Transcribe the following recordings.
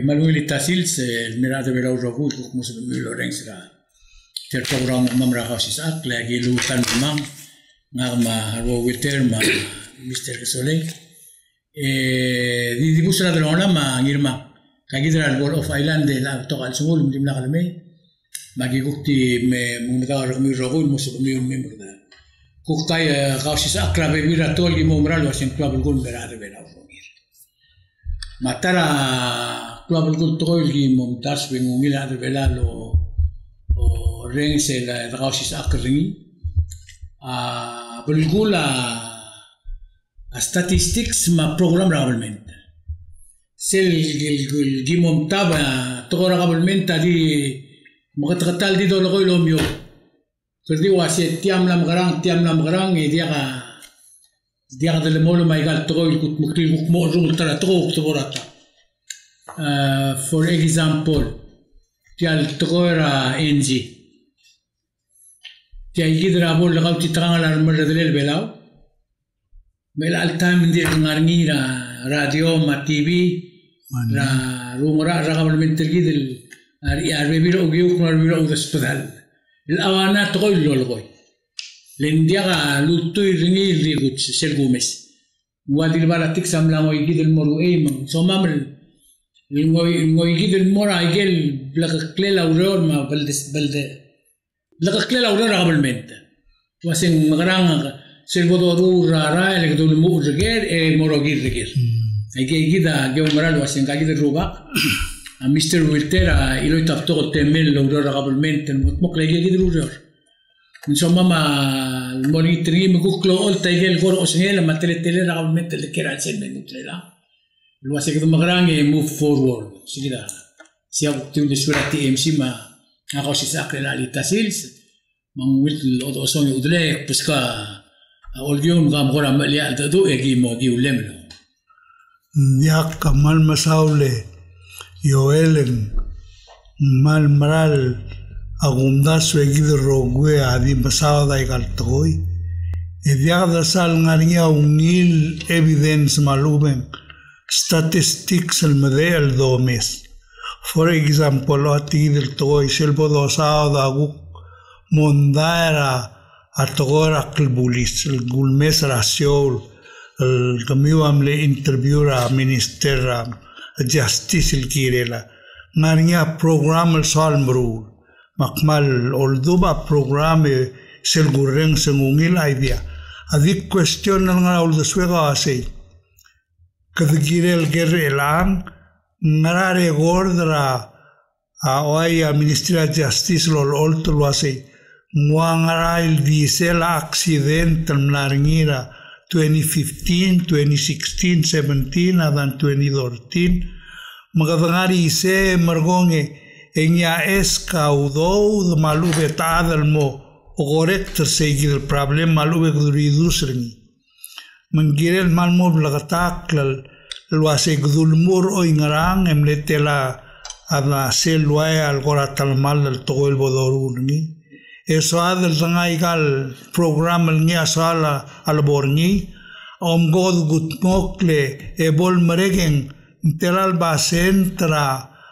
Maluili Tasils, el mirado de los rogues, como se ve Lorenzo, el programa Mamra Houses Act, la que lo can man, Magma, Harbo Wilter, Mr. Soleil. Di busra de la ma, Irma, Kagidra, el Wall of Island, de la Togal Soul, de la Galme, Magiguti, Mumdar, Murrogu, Musumi, member there. Kukai Houses Act, la bebida tolli Mumral was in Club Gundera de Vera. Matara Club Gultoil gi Momtas Bengumila de Velalo o Rense la Drausis Akringi a Bulgula a statistics ma program realmente Sel gi Momtaba Tora realmente di Magatratal di Dolgo Lomio Perdi wasi tiam lam garang e dia delle molo mai gal troil kut muktil muk mo rung tara trok toborata for example tial troera enzi tial gidra bol gaw ti trangala mer del belao mel alta mindir ngarngira radio ma tv ra rumora ragablement gidel ari arbiro ogiu knarbiro hospital el awana troil lolgoy Lendiaga luto iringi ligut sel Gomez. Wadil balatik samlang oigi del moru eimang. So mamel ngoigi del mora igel blakaklela uror ma blakaklela uror agabalmente. Wasing magarang sel bodoru rara elekdul mu reger e morogir reger. Igida geomaral wasing kagid rubak. Mr. Wiltera ilo tapto temel uror agabalmente mutmok legi gid uror. Insomma ma il monitoring mi kuklo olta igel gor osngel ma tele realmente le kera sen menutlela lo hace que magrang e move forward sigida sia ukti de surati MC ma ako si sakre la litasils mang wil odo songi udle puska olgium gam gora malia aldo egi mo di ulemlo yak kamal masaule yoelen mal maral agunda suegid rogue adi basada igaltoy eviada sal ngaria unil evidence maluben statistics el model domes for example ati del toy selbo dosada agu mondara atogora klbulis el gulmes raciol el cambio amle interviewra ministera justice el kirela ngaria program el salmru Makmal olduba programe sel gurreng sengungil idea. Adik question nga oldu swega ase. Kadgirel gerelang ngarare gordra a oya ministra justice lol oltu ase. Muangarail diesel accident mlaringira 2015, 2016, 17 adan 2013. Magadangari se margonge Enya escaudou de malube tadalmo o corrector seguir el problema malube gduridusrni. Mangirel malmo blagatakl lo hace gdulmur o ingarang emletela adla selwaya al goratal mal del todo el bodoruni. Eso adel zangaigal program el nia sala al borni om god gutmokle e bol meregen telal basentra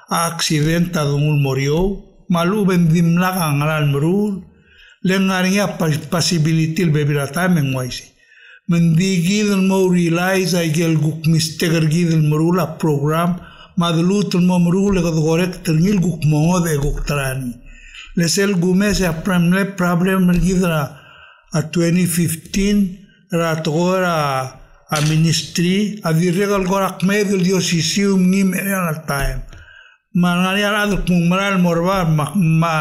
accidenta dumul morió malu bendim lagang al merul lengaria possibility bebirata menwaisi mendigid el morilays aigel guk misteger gid el merula program madlut el momrul god gorek ternil guk mo de guk trani lesel gumes a problem gidra a 2015 ratgora a ministry a dirregal gorak medel diosisium nim al time Mangaria al kumural morbar ma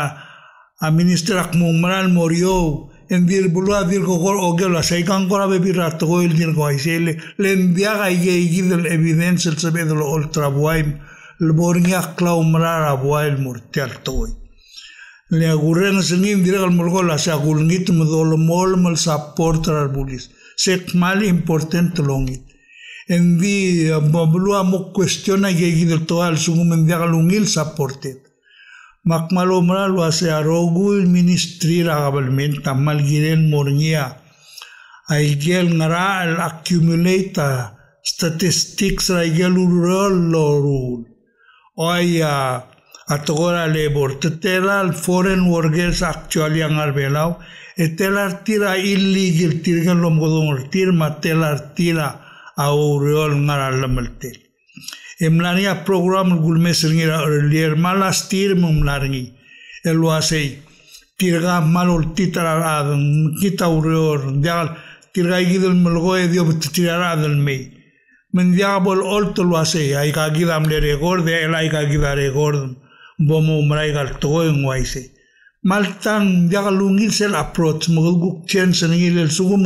a ministra kumural morió en dir bulu a dir gogol ogelo sai kan gora be birato go el dir go aisele le enviaga y del evidencia el saber de lo ultra buaim le bornia claumrar a buail mortal toy le agurren sengin dire al molgola sa gulngit modol mol mal support al bulis sek mal important longit endi bablu amok questiona ge del toal sungum mendiagalungil supported makmalo maral wase arogul ministry ragabalment tamal giren mornia aigel ngara al accumulator statistics raigel urol oya atogora labor teteral foreign workers actually angar belau etelar tira illegal tirgan lomgodong tir matelar tira auriol ngara lameltel emlania program gulme seringira earlier malas tir mumlarngi elwasei tirga malol titara adan kita auriol dial tirga igidel melgoe dio titira adan mei mendiabol olto wasei ai kagidam le record de elai kagida record bomo mraigal toy ngwaise maltan diagalungil sel approach moguk chance ngil el sugum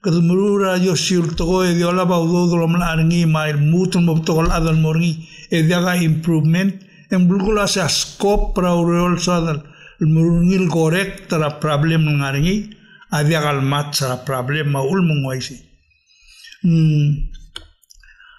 kadumurura yo sil toy diola baudo dolom larngi mail mutun mobtol adal morngi e diaga improvement en bulgula sa scope para urol sadal murungil correct tra problem ngarngi adiagal mat sa problem maul mungwaise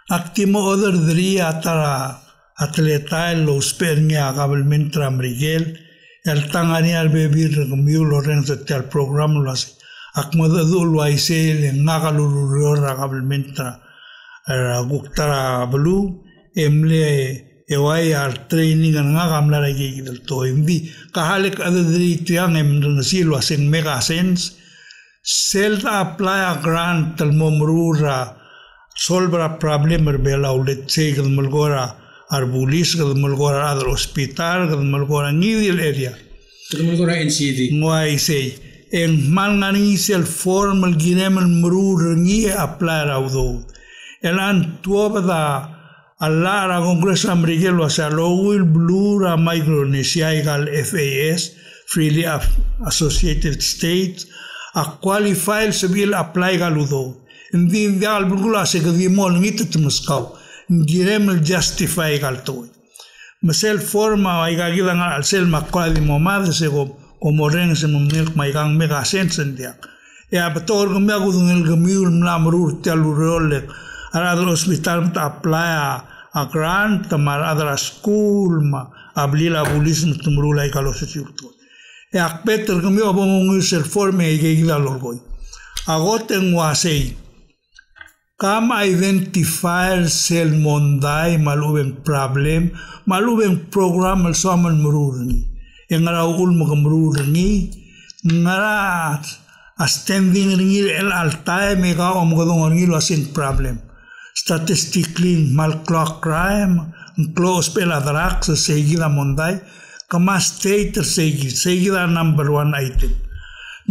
Actimo other dri atara atleta los pernia gabalmente Miguel el tangani al bebir gmiu Lorenzo tel program las akmoda dul waise le nagaluru gabalmente guktara blu emle ewai al training ngagamla ragi del to imbi kahalik other dri tiang em silo sen mega sense self apply a grant tel momrura solve a problem berbela ulet segel mulgora arbulis gal mulgora adar hospital gal mulgora ngidil area gal mulgora NCD ngwai sei en malngani sel formal ginemel mrur ngi apply raudo elan tuobada allara congreso americano asa lowil blura Micronesia gal FAS freely associated states a qualified civil apply galudo Ndi dial bulgula se gadi mol ngit tmuskaw ngirem justify galtoy mesel forma ay gagida al sel makwadi momad se go como ren se mumil maigang mega sense ndia e abator go meagu ngel gamiul mlamrur telurole ara hospital ta apply a grant tamar adra school ma ablila bulism tumrula ikalo se churto e akbeter go meo bomungil sel forme e gagida lolgoy agoten wasei Kam identifier sel mondai maluben problem maluben program al somal mururni engara ul mururni ngara standing ringi el altai mega omgodong ringi losin problem statistically mal clock crime close pela drax seguida mondai kama state seguida number 1 item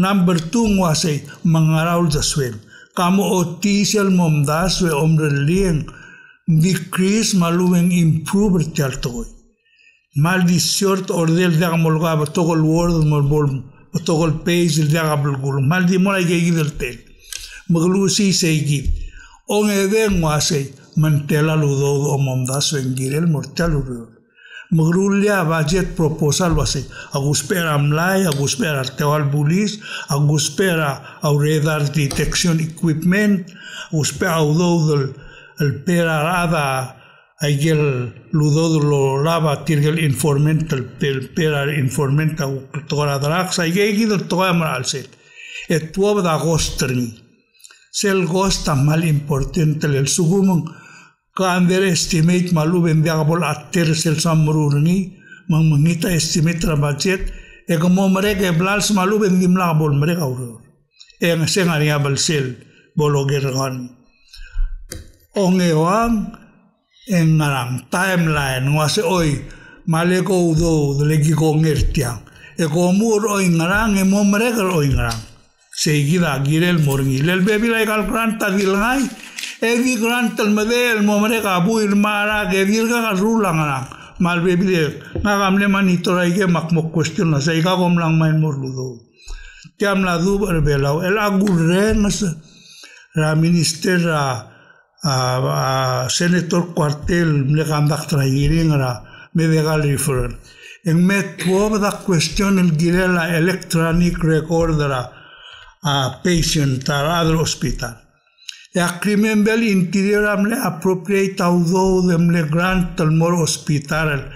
number 2 wasay mangaraul jaswen Kamu official momdas we omre lien decrease malueng improve tertoy mal di short order da molga togol word molbol togol page da bulgul mal di mola ge del tel maglusi segi on eden wase mantela ludo o momdas we ngirel mortal Magrulia budget proposal wase aguspera amlai aguspera artewal bulis aguspera auredar detection equipment aguspera udodol el pera rada aigel ludodol lava tirgel informant el pera informant tora drax aigel toga mal set et tuob da gostri sel gosta mal importante el sugumon ka underestimate maluben diagabol atter sel samrurni mangita estimate ra budget e como mereke blals maluben dimla bol mereka uro e sengaria bal sel bologergan ongewan en ngarang timeline wase oi maleko udo legi ko ngertia e como oi ngarang e mo mereka oi ngarang seguida girel morngi lel bebi la calculanta dilngai Evi grant el model momere kabu ilmara ke dirga rulang na mal bebi de na gamle manitora ke makmok question na sai ka gomlang main morludo tiam la du belau el agurren la minister senator cuartel le gandak trairing ra me de gal refer En metro da question el girela electronic recorder a patient al hospital. E a crimen bel interior amle appropriate audo demle grant al mor hospital.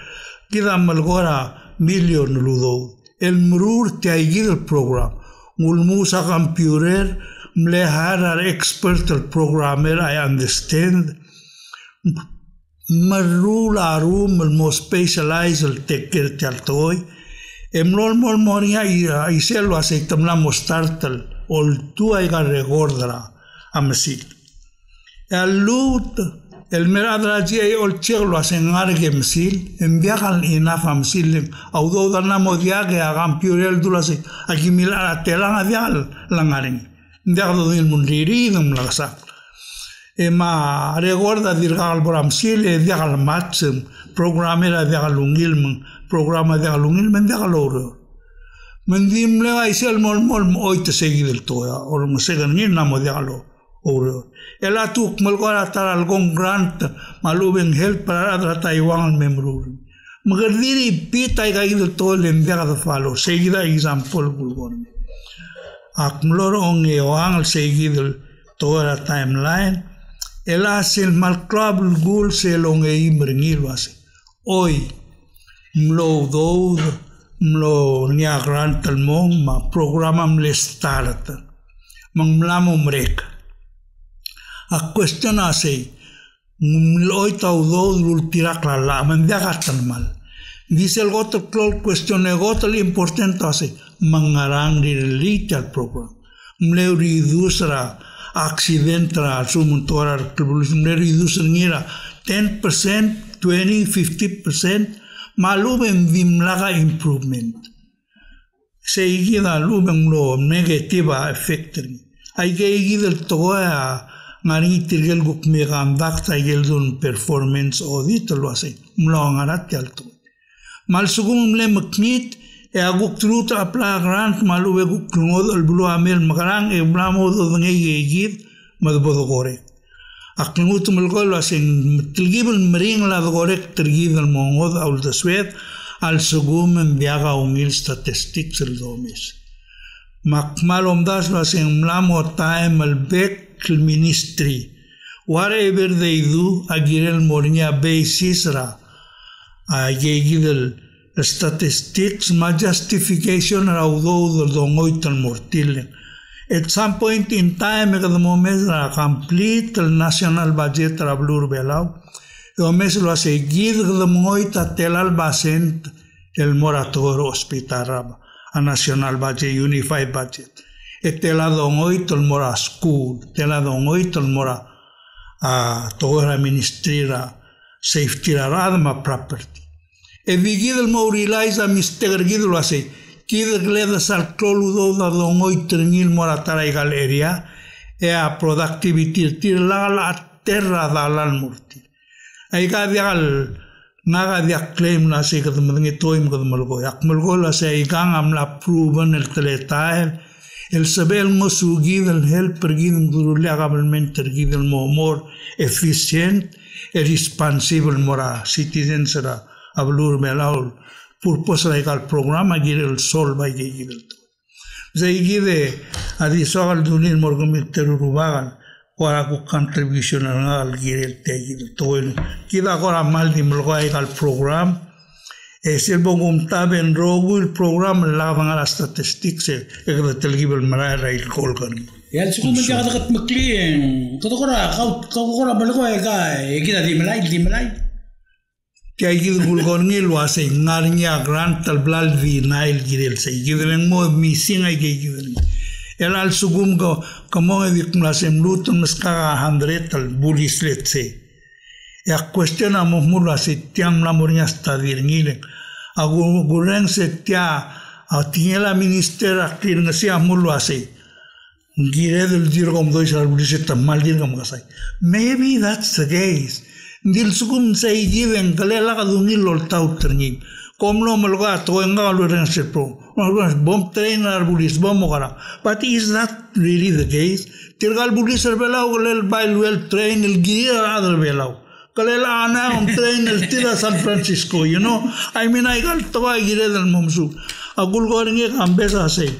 Gida malgora million ludo. El mrur te aigid el program. Mulmusa computer mle har expert el programmer I understand. Marru la room el mo specialize el teker te altoy. Emlol mol moria y se lo aceitam la mostartal ol tu aiga regordra amsil. El lut el meradraji ol cheglo asen arge msil enviagal ina famsil audo dana modiage agam purel dulase akimila telang avial langaring. Ndiagdo dil mundiri dum lagsa. Ema regorda dirgal boramsil e diagal match programera diagal ungil programa diagal ungil men diagal oro. Mendim le aisel mol oite seguir el toya or mo segan ni namo diagal oro. El atuk malgora tar algon grant maluben help para adra Taiwan memru. Magardiri pita iga il to le diagal falo seguida example bulgon. Akmlor on e oang seguir toda timeline. El hace el mal club gul se lo imbrengil hace. Hoy mlo do mlo nia grant el mon ma programa mle start. Mang mlamo mrek. A question hace mlo itau do dul tirak la mendiagat mal. Dice el goto clol question e goto importante hace mangarang di al program. Mle reducera accidental sumuntora revolutionary reduce ngira 10%, 20, 50% maluben vimlaga improvement. Seguida luben lo negativa effect. Hay que ir el toa ngari tirgel guk megandak taigel dun performance audit lo hace. Mlo ngarat alto. Mal sugum mle mknit e aguk truta apla grant malube guk ngod al bulu amel magarang e blamo do ngey gid madbodo gore akngut mulgol asen tilgibul mring la gore tergid al mongod al deswet al sugum enviaga umil statistics el domis makmal omdas lo asen mlamo time al bek ministry whatever they do agirel mornia basis ra agigidel statistics ma justification raudo del dongoital mortil. At some point in time, at the moment, complete the national budget rablur belau. The mes lo seguir the moita telal basent el morator hospital a national budget unified budget. Et tela dongoital mora school, tela dongoital mora toda ministry safety radma property. E vigidel mo realize a mister gidlo ase kider gleda sal kloludo da dongoy ternil moratara e galeria e a productivity tir la terra dalal murti ai ga dial naga dia claim na se kad mngi toim kad malgo yak malgo la se ai gang am la proven el teletael el sabel mo sugidel helper gidel durule government gidel mo more efficient e responsible mora citizens ra ablur melaul purpose legal programa gire el sol va gire el to zeigide adisogal dunil morgomit terurubagan ora ku contribution al gire el te gire to kida agora mal di legal program e se bongum taben rogul program la van a statistics e que telgibel mara il kolgan ya sukum ja dagat maklien kodokora kodokora balgo e kida di malai que hay que vulgonir lo hace nariña grant al blalvi nail girel se gidren mo missing hay que gidren el al sugum go como edik mlasem luton ska 100 al bulis letse ya cuestiona mo mulo hace tiam la moria sta dirngile agu guren se tia a tiela ministera que sia mulo hace gire del dirgom dois al bulis mal dirgom gasai maybe that's the case dil sugum say given galela gadunil lol tauterni komlo malga to enga loren sepro bomb trainer bulis bomb gara but is that really the case tirgal bulis belau gel bail well train el gira adal belau Kalela ana train el tira San Francisco, you know. I mean, I got to I get el momsu. Agul goringe kambesa say,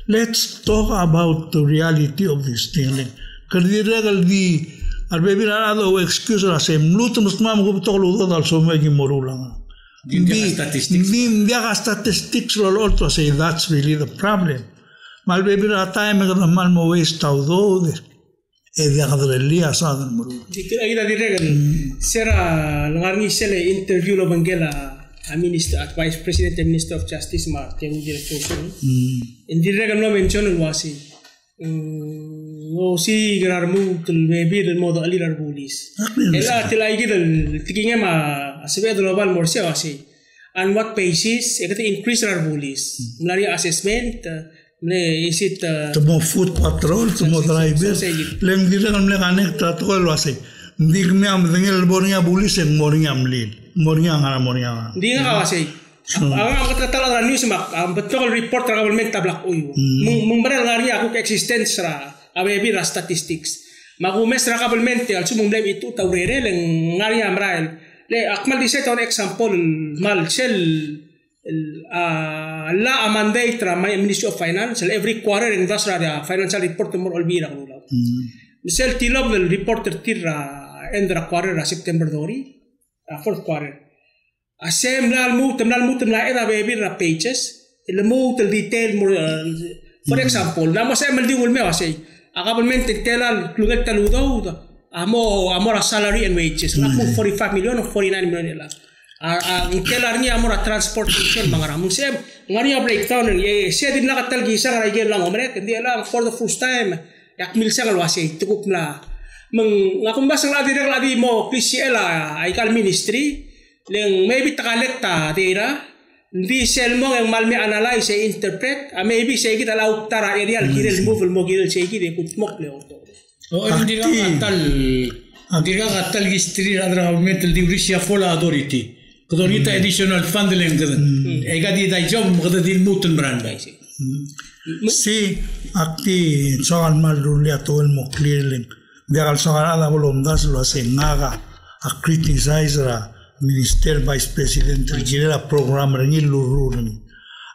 let's talk about the reality of this thing. Kardire galdi, arbebi na do excuse la say, mlut musmam go to ludo dal so megi morulanga. Hindi statistics lo to say that's really the problem. Malbebi na time ga mal mo waste todo. Dia sa muru. Ida diregan sera ngarni sele interview lo bangela Minister at Vice President and Minister of Justice Martin Director. In diregan lo mention wasi. Si gararmu tul maybe del modo alilar bulis. Ela tilai gidal tikinga ma asbe global morse wasi. On what basis it increase our bulis. Mlari assessment is it tomo food patrol tomo driver leng dile kam le kanek tatol wase ndig me am dengel bornya bulis en mornya amlil mornya ngara mornya dia wase ang katatala news mak betul report tra government tablak uyu mumbrel ngari aku existence ra abebi ra statistics magumes ra government al sumum lem itu tawrere leng ngari amrael le akmal di set on example mal sel la mandate tra Ministry of Finance every quarter in dasra financial report mo olbira ko law. Misel tilob del reporter tira endra quarter September dori fourth quarter. Asem la temla era baby ra pages el mo tel detail more for example la mo se mel dingul me wase government tela lugar taludo amora salary and wages na 45 million or 49 million la. Ang kelarnya amora transportation mangaram sem ngari breakdown ye se din la katal gisa ngara ge lang omre kendi la for the first time yak mil sangal wase tukup na ngakong basang la direk la di mo PCL ay kal ministry leng maybe takalekta dira di sel mo ang malmi analyze e interpret maybe se kita la uktara area girel move mo girel se gide kutmok le auto dirga katal gistri radra government di Russia fola authority Kodorita additional fund leng egadi dai job magda din mutul brand bai si akti soal mal rulia to el mo clear leng dia al soal ada bolom das lo se naga a criticize la minister vice president gira program rengi lurun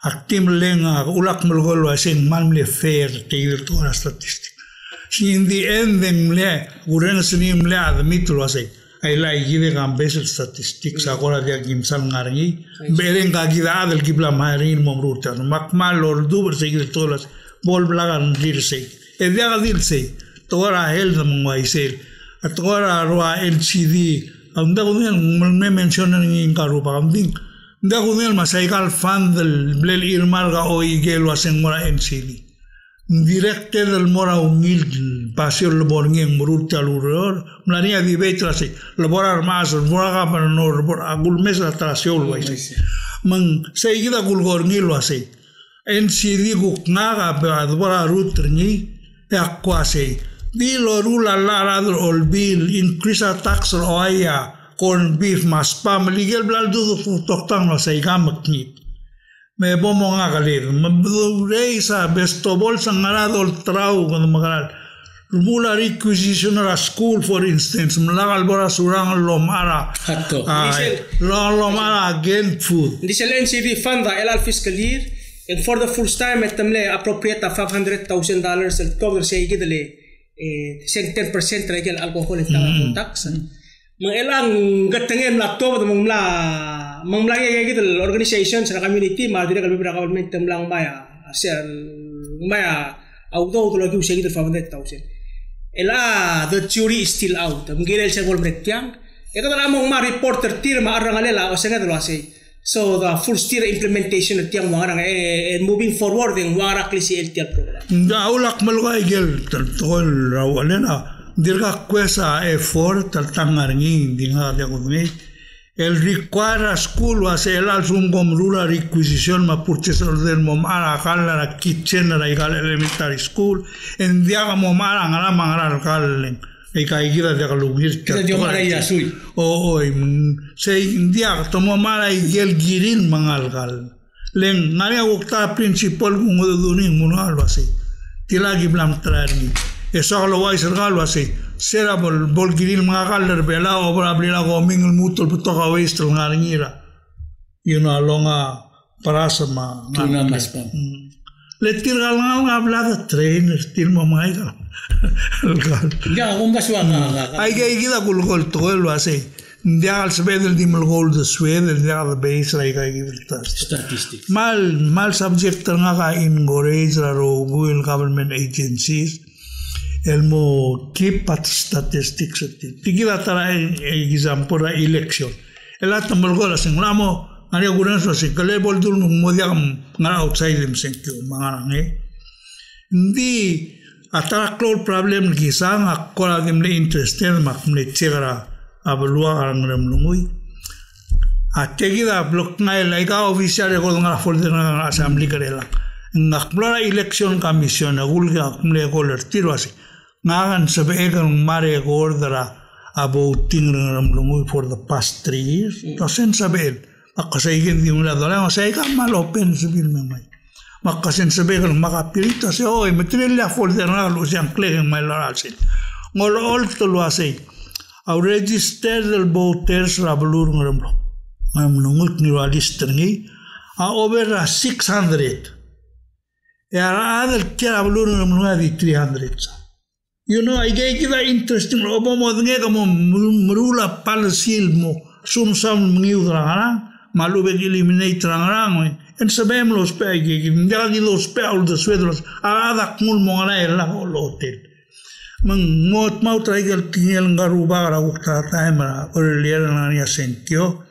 aktim leng ulak mulgol lo se mal le fair te to la statistic si in the end them le uren snim le admit lo se ay la give gam basic statistics agora dia gimsal ngarngi beren ga gida del gibla marin momruta makmal or duber seguir todas bol blagan dirse e dia dirse tora hel mongwai sel tora roa LCD anda con me mencionan en karupa amding nda con el masaikal fan del blel irmarga o igelo hacen mora LCD directe del mora humil paseo el bornien muruta luror mlania di vetrase labora armas mora para no agul mesa trasio lo ese man seguida gulgornilo ase en si guk naga para rutrni e aquase di lo rula la ol bill increase tax oya con beef mas pam ligel blaldu toktan no sei gamaknit me bomo nga galir reisa besto bolsa ngarado el trau cuando magaral rumula requisition a school for instance mlagal bora surang lomara lomara again food this LNCD fund el al fiscal year and for the first time etamle appropriate $500,000 el cover say gidele 10% regel alcohol and tax Mengelang gatengem la to mangla ya gitu organization sa community ma dire kalbi ra government temlang maya ser maya auto to lagi usai gitu 500,000 ela the jury is still out mngirel sa gol brekyang ito na mong ma reporter tir ma arangalela o senga lo asay so the full steer implementation at yang mga and moving forward yung mga klisi LTL program daulak malway gel tol rawalena dirga quesa effort taltangarngi dinga de gudme el require school was el alsum gom rural requisition ma purchase order mom ara kala la kitchen la igal elementary school en dia mom ara ngara mangara kal e kai gira de galugir o se india tomo mala igel girin mangal gal len ngari ukta principal ngudo dunin munal wase tilagi blam trani Esa kalau wai sergal wasi. Sera bol kiril mga kaler bela o abrir ako mingul mutol puto ka waste ngaringira. Yun alonga parasa ma. Tuna mas pa. Letir kalngal ngablada trainer til mamay ka. Ya, kung baswa nga. Ay kay kita kulkol toel wasi. Hindi akal sabedel di malgol de swedel hindi akal base ray kay kita. Statistics. Mal subject nga ka encourage ro government agencies. Elmo keep at statistics ati. Tigila tara example ra election. Elat malgol asing lamo ani guran so si kalebol dul mo dia nga outside them senkyo mga ngi. Hindi atara cloud problem kisang akola dem le interest mak ne chegara abalua arang remlungui. Ategida block ngai laika official ko nga folder nga assembly karela. Ngakplora election commission agulga kumle ko lertiro asi. Ngagan sabi ekang mare ko ordera about tingremlungui for the past 3 years. Tosen sabi makasaygin di mula dola masay ka mal open sabi mamay. Makasen sabi kang makapilita si oy material folder nga lo siyang click may larasin. Ngol all to lo asay. Au register del voters rabulur ngremlo. Mamnungut ni register ngi a over 600. Era adel kera rabulur ngremlo di 300. You know, I get kita interesting. Opo mo dengar kamu merula palsil mo sum mengiu terang malu bagi eliminate terang en sabem los pe que jangan di los pe al de suedros ada kmul mo ngana ela hotel. Mang mot mau traigal tinggal ngaruba ra ukta time earlier nania senkyo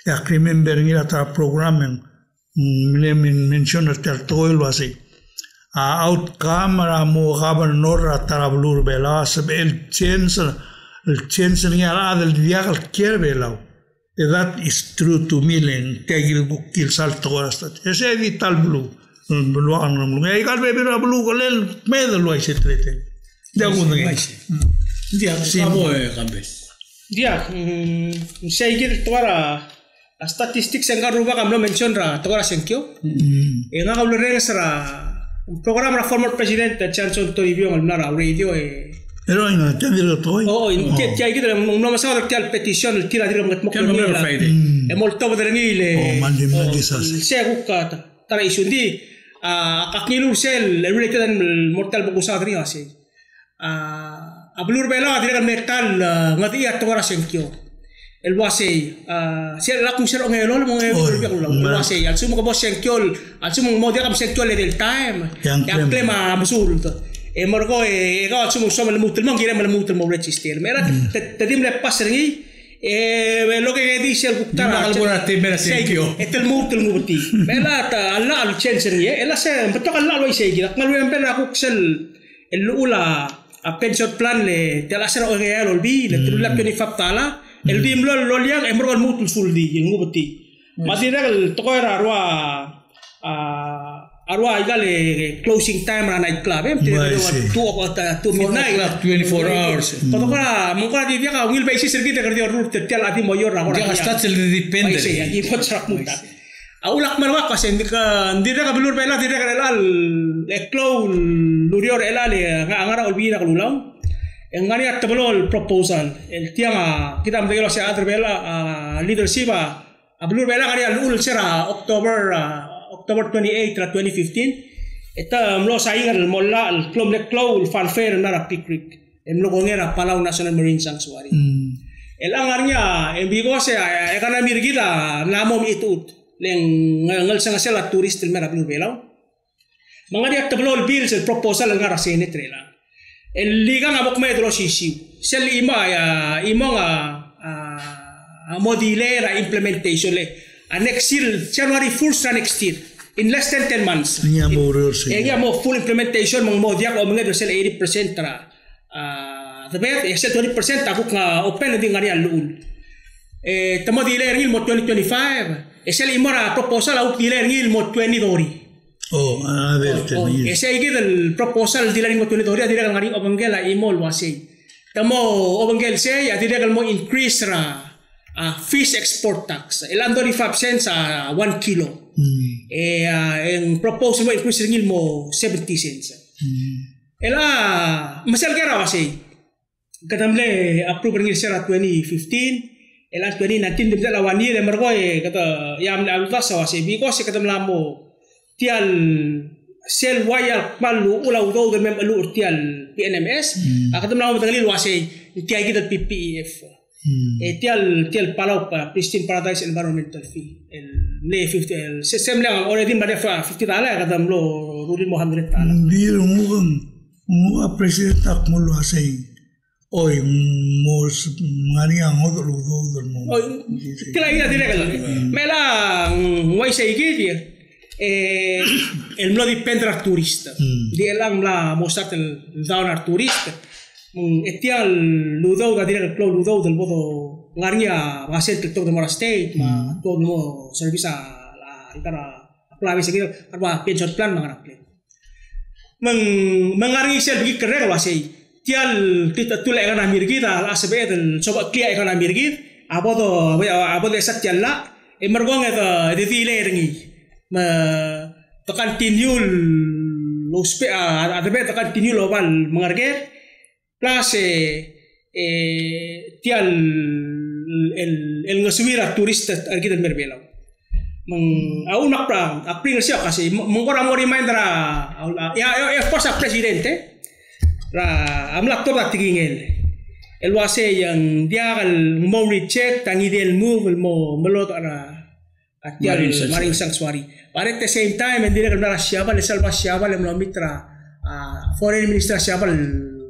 ya remember ngira ta program mention tel toil wasi outcome ra mo governor ra tarabulur bela sabel chance ngira del diagal quiere bela. That is true to me len tegil bukil salto hasta ese vital blue ang ay kalbe bira blue kolel medal lo ese trete. Dia kamo kambes. Dia saya tuara statistics yang karuba kamlo mention ra tuara senkyo. Nga kamlo res ra program ra former president Johnson Toribio ngalna radio Pero ina tendiro toy. Oh, kaya kita no masawa tial petition tira dira ngat mokko ni. Molto badrengi le. Oh, mandi sas. Saya buka tara isundi kaknilu sel related mortal buku sa dri ase. Ablur bela dira metal ngati atwara senkyo. El wase sia la kum sero ngelo mo ngelo el wase al sumo ko senkyo al sumo mo dia kam senkyo le del time. Yang klema musul morgo ega sumo so mal mutul mon gira mal mutul mo register mera tedim le passergi lo que dice el buktara albora te mera senkyo etel mutul muti mera ta alla al chenser ye ela se beto alla lo ise gira ngalu empena ku sel el ula a pension plan le te la sera o real olbi le tu la peni fatala el dim lo liang morgo mutul suldi ngubuti madira el toera arwa igale closing time ra night club 2 midnight 24 hours kotokara mongkara dia ka will basis sergite kerja route tel ati moyor ra dia hasta el depende aquí potrak muta aulak marwa pasen ndira ka belur bela ndira ka elal eklo lurior elal ngara olbira kalulaw engani atbolo proposal el tianga kita mdegelo se adre bela leadership a belur bela kari al ul sera October 28 tra 2015 eta mlo saingan molla al club le clow fanfare na Peak Creek emlo gongera Palau National Marine Sanctuary el angarnya en bigo se ekana mirgila namom itut leng ngal sanga sela turist el mera belaw mangari tablo bills el proposal ngara senate rela el liga ngabok medro sisi sel ima modilera implementation le next year, January 1st next year, in less than 10 months. Iya mo full implementation mong modiak o mga dosel 80% tra. The best, except 20% ako nga open na din nga niya luul. Tamo diler ngil mo 2025. Esel imora proposal au diler ngil mo 20 dori. Oh, a ver, ese igi del proposal diler ngil mo 20 dori diler ngari obangela imol wasi. Tamo obangel say diler mo increase ra fish export tax. Ilan 25 cents a 1 kilo. En propose mo increase rin mo 70 cents. ela masal kera wasi katamle approve ngir sera 2015 ela 2019 dimta lawani le mergoy kata yam la vasa wasi because katam lamo tial sel wayal malu ula udo de mem alu tial PNMS akatam lamo tangalil wasi tiai kita PPEF tial palau pa Pristine Paradise Environmental Fee el le 50 el system lang already madefa $50 katam lo ruli mo $100 Di mo appreciate tak mo lo asay Oy, mos ngania ngodol udol mo. Oy, kila ina dire kala. Mela wai sei gidi. El mlo dipendra turista. Di elang la mostat el downer turista. Etial ludo da dire el ludo del bodo ngania baset el de Mora State ma todo mo servisa la ikara apply segida arba pension plan mangarap. Mengari sel bigi keren wasei. Tial kita tulai kan Amir kita asbet coba clear kan Amir kita abodo esat jalla emergong eta ditile rengi ma tekan tinul lospe adabe tekan tinul lobal mengarge plus tial el ngaswira turista kita merbelau au nakpra april sia kasi mengora mo reminder ya forsa presidente amlak to tak tinggal el wase yang dia al mau recheck tangi del move mo melot ara atial Marine Sanctuary but at the same time endire kan la siapa le salva siapa le mitra foreign minister siapa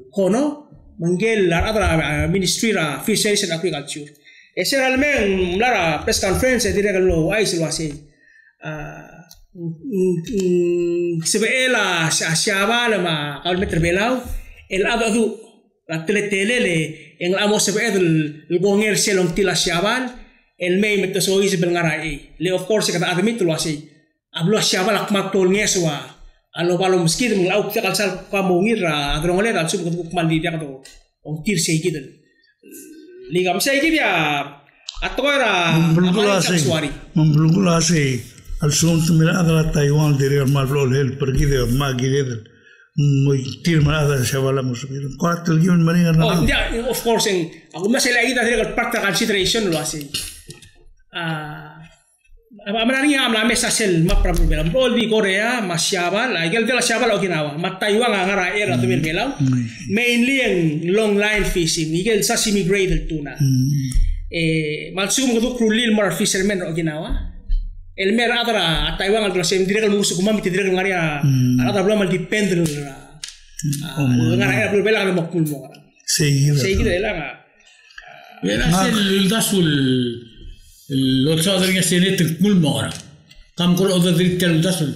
kono mangel la adra ministry ra fisheries and agriculture eseralmen lara press conference dire kan lo wise wase sebela siapa le ma kal meter belau el abadu la teletelele en la mo sebe el gonger selong tila siabal el mei metosois belngarai le of course kata admit lo asi ablo siabal akmat tol ngeswa alo balo meskid menglau kita kalsal kamongira adrongole dal sub kutuk mandi dia kato on tir sei gidan ligam sei gidia atoira memblungula sei al son tumira adra Taiwan dire malvlo el pergi de magire muy tirmada chavala musubir cuatro guion marina of course aku masih lagi tadi dengan practical consideration lo asih amarania amla mesa sel ma problem bol di Korea masyaba la igel de la syaba Okinawa ma Taiwan ngara era tu belau mainly yang long line fishing igel sashimi grade tuna malsum ko krulil mar fishermen Okinawa el mer adra Taiwan al sem direk musuh kumam direk ngaria ada belum mal depend ngaria belum belang mo kulmo seguida elang era el dasul lo sadringa senet kulmo kam kol oda direk dasul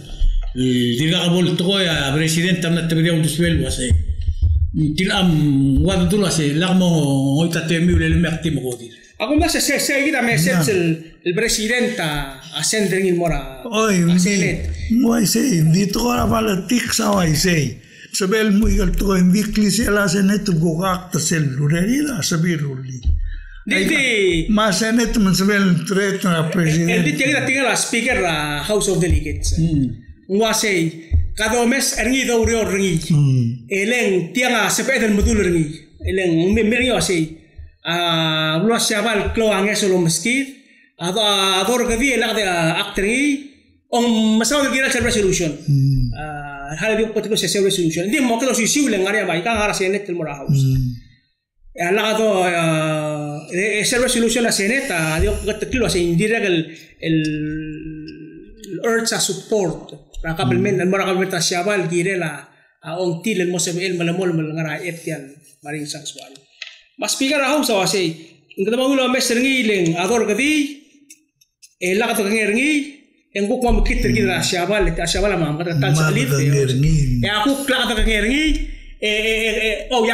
dirga abol toya presidente amna tebria un sueldo ase tilam wadul ase lagmo oita temi le merti mo godir aku masih seguida me el presidenta ascending in mora moi sei di tora vala tiksa wai sei sabel muy alto en diclisi la senet gogak tasel lurerila sabiruli Diti mas senet men sabel tret na president el diti tinggal la speaker House of Delegates wasei cada mes ergi do rengi eleng tianga sepeden modul rengi eleng meri wasei luas siabal klo anges lo meskit ador kadi elak de aktri on masalah kira resolution hal di potiko se resolution di mo kelo siu le ngaria bai ka ngara senet el mora house ala do ese resolution la seneta dio kilo se indira el urge support la kabelmen el mora kabelta siabal girela on til el mosebe el malamol ngara etian Marine Sanctuary mas speaker house awase ingkata magulo meserngi leng ador kadi elak to ngerni engko ko kitter gida syabal ma kata tal salit aku klak to ngerni ya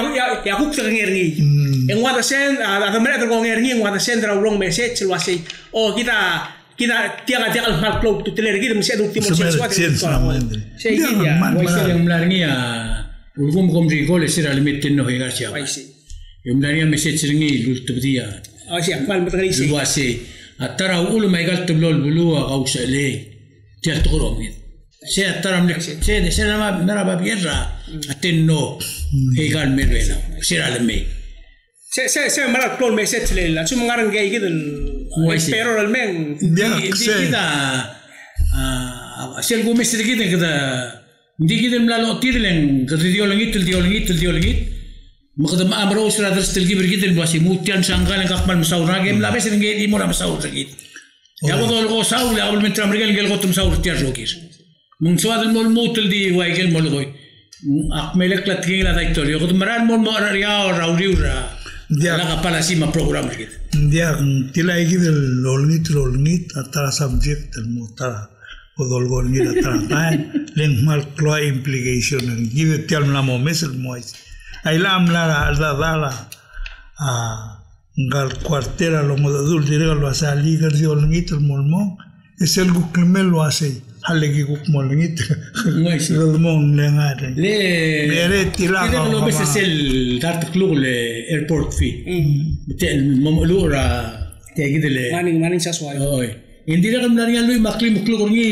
aku to ngerni en wada sen ada mere to ngerni en wada sen dra wrong message wase kita tiaga mal cloud to teler gida mesi adu timor sexual sei dia wai sel mlarni ya ulgum kom rigol sira limit no hega sia yung nariya message ringi lultubdiya siya mal matagali si wase atara ulu may gal tublol bulua kausa le tial tukurong Se taram se nara babierra atenno hegan mervela sira le me se maral klon me set le la sum ngaran gay gidel pero al men kita sel go mesir kita digidel mlalo tirlen diolengit makadam amro sira drstel gibir gidel basi mutian sanggal kakmal masawra gem la besen gay di mora masawra gid ya bodol go saul ya abul mitram regal gel gotum sawr tiar jokir mun suad al mol mutul di waigel mol goy akmelek la tingla da itorio gotum maran mol moraria rauriura la kapala sima program gid dia tilai gidel lolngit atara subject al mutara bodol gol gid atara tan len mal clo implication gid tial na mo mesel mois ailam la dala ngal cuartera lo modadul direga lo asa liga di olngit el molmo es el gukmel lo ase halegi guk molngit lo mon lengare le tira lo bes es el dart klug le airport fi tel momlura tegidele maning saswa oy indira kam dari lu makli klug ngi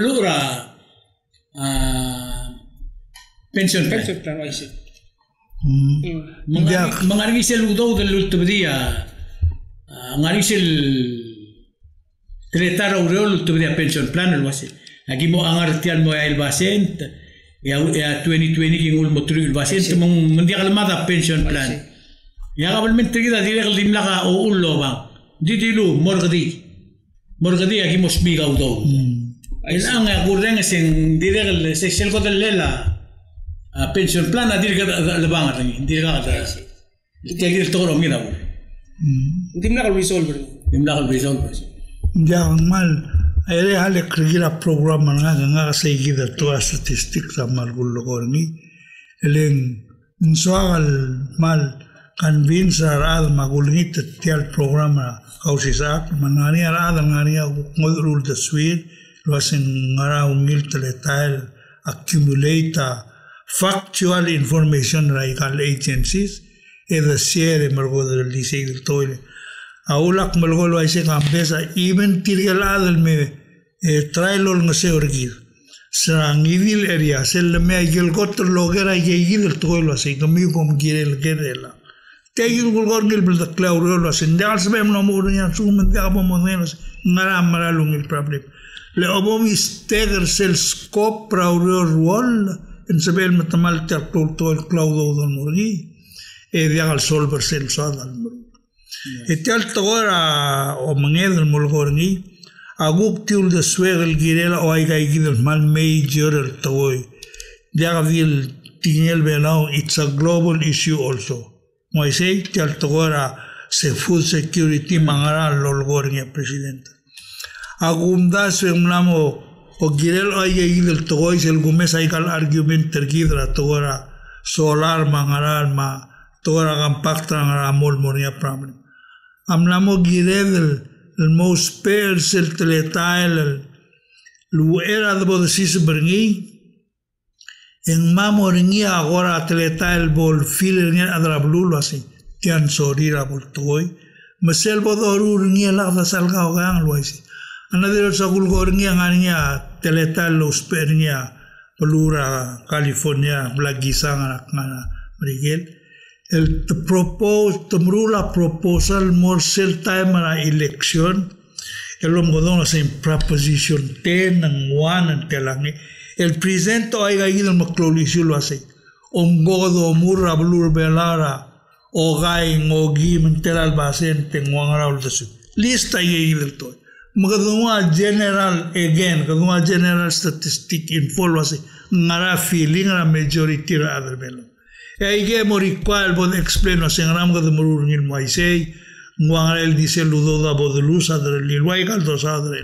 lura pension plan wise mengarisel udo del ultibdia ngarisel tretar aureo ultibdia pension plan el wase aquí mo angartian mo el basent ya 2020 ki ngul motru el basent mo mendia kalmada pension plan ya gabalmente kida direk limlaga o ullo ba didilu morgadi aquí mo smiga udo el anga gurren sen direk se selgo del lela pension plan adir ka lebang atangi dir ka ta tegir toro mira bo dimna ka resolve ya mal ere hale krigira program nga seguida toda statistics mal gullo gorni elen insoal mal convince al magulnit tial programa causisa manani arada ngani modul de suite lo hacen ngara umil teletal accumulate factual information radical agencies e the share mergo del dice del toile aulak mergo lo ese campesa even tirgelad el me trailol ngase orgir srangivil area sel me agel got logera yegil el toile ase kami kom girel gerela tegil gulgorgil bil the cloud lo ase ndal sabem no mo nya sumen da bo mo menos ngara maralung el problem le obomi steger sel scope prauror wall en sebel matamal ter todo el cloud del morgi e dia al sol versel sada al morgi e tal togora o mangel del morgi aguk tiul de swegel girela o ay gidel mal major el toy dia vil tinel belao it's a global issue also moi sei tal togora se food security mangara lolgorni president agunda se mlamo o girel ay gidel toy el gumes ay kal argument tergidra togora solar mangaral ma togora gampaktra ngara mol monia problem amlamo girel el most pairs el teletail lu era de bodesis bringi en mamoringi agora teletail bol filer ni adra blulo así tian sorira bol toy mesel bodorur ni la salga o gang lo así another sagul gorngia ngania teletal los pernia pelura California blagisang ngana Miguel el tomrula proposal more cell time election el omgodon en proposition 10 and 1 and telangi el presento ay gagido maclolisio lo hace omgodo murra blur belara o gai ngogi menteral basente ngwangara de su lista gagido to Magadunga general again, kadunga general statistic info se ngara feeling na majority ra other belo. Ege mori kwal bod explain no sengram ka dumurur ngil moisei ngwangara el dice ludo da bodlus adre lilwai kal dos adre.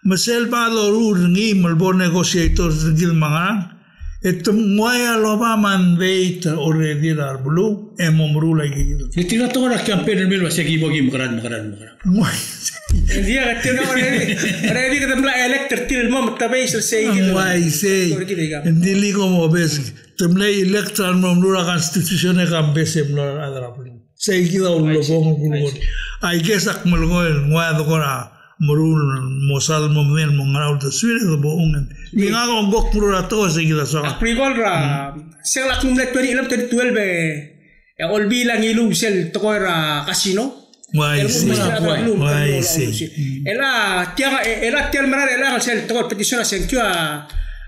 Masel ba lorur ngi malbo negotiators ngil manga etum moya loba mandate already dar blue emomru lagi. Tira to ra campaign melo se gibogi makaran. dia katena ready kita mula elector til mom tabay sa say why say ndili ko mo bes temle electoral mom lura constitution e kambese mula adra puli say kita ullo bomo kulgon I guess ak mulgo ngwa do kora Marul mosal momel mongaul de suire de boungen. Ninga ko gok murura to seguida so. Aprigol ra sel ak numlet 2011 olbi lang ilu sel to ra casino. Wai si. Ela tiel marar ela sel to petition senkyo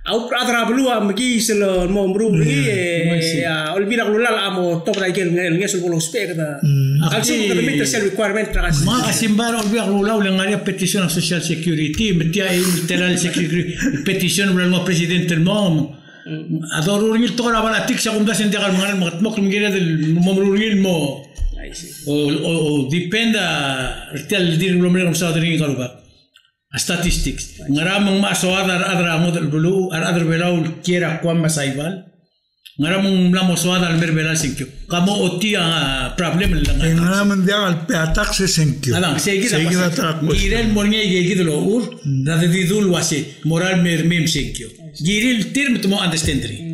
au adra blua magi sel mo mru magi olbi lang lulal amo to ra gel ngesul bolo spek da. Alsi ko meter sel requirement ra. Ma kasimbar olbi lang lulal lang ngaria petition social security metia literal security petition bla presidente del mom. Adoruril to ra bala tik sa kumda sen degal mangal makatmok mgira del momruril mo. O dipenda retial dir lumre sa dring karuba. Statistics. Ngaramang maso adra model bulu adra belau kiera kwam masaibal. Ngaramang lamo so adra merbela sinkyo. Kamo otia problem lang. Ngaramang dia al peatak se sinkyo. Alang seguida trak. Girel mornye yegi lo ur radidul wase moral mermem sinkyo. Giril tirm tumo understandri.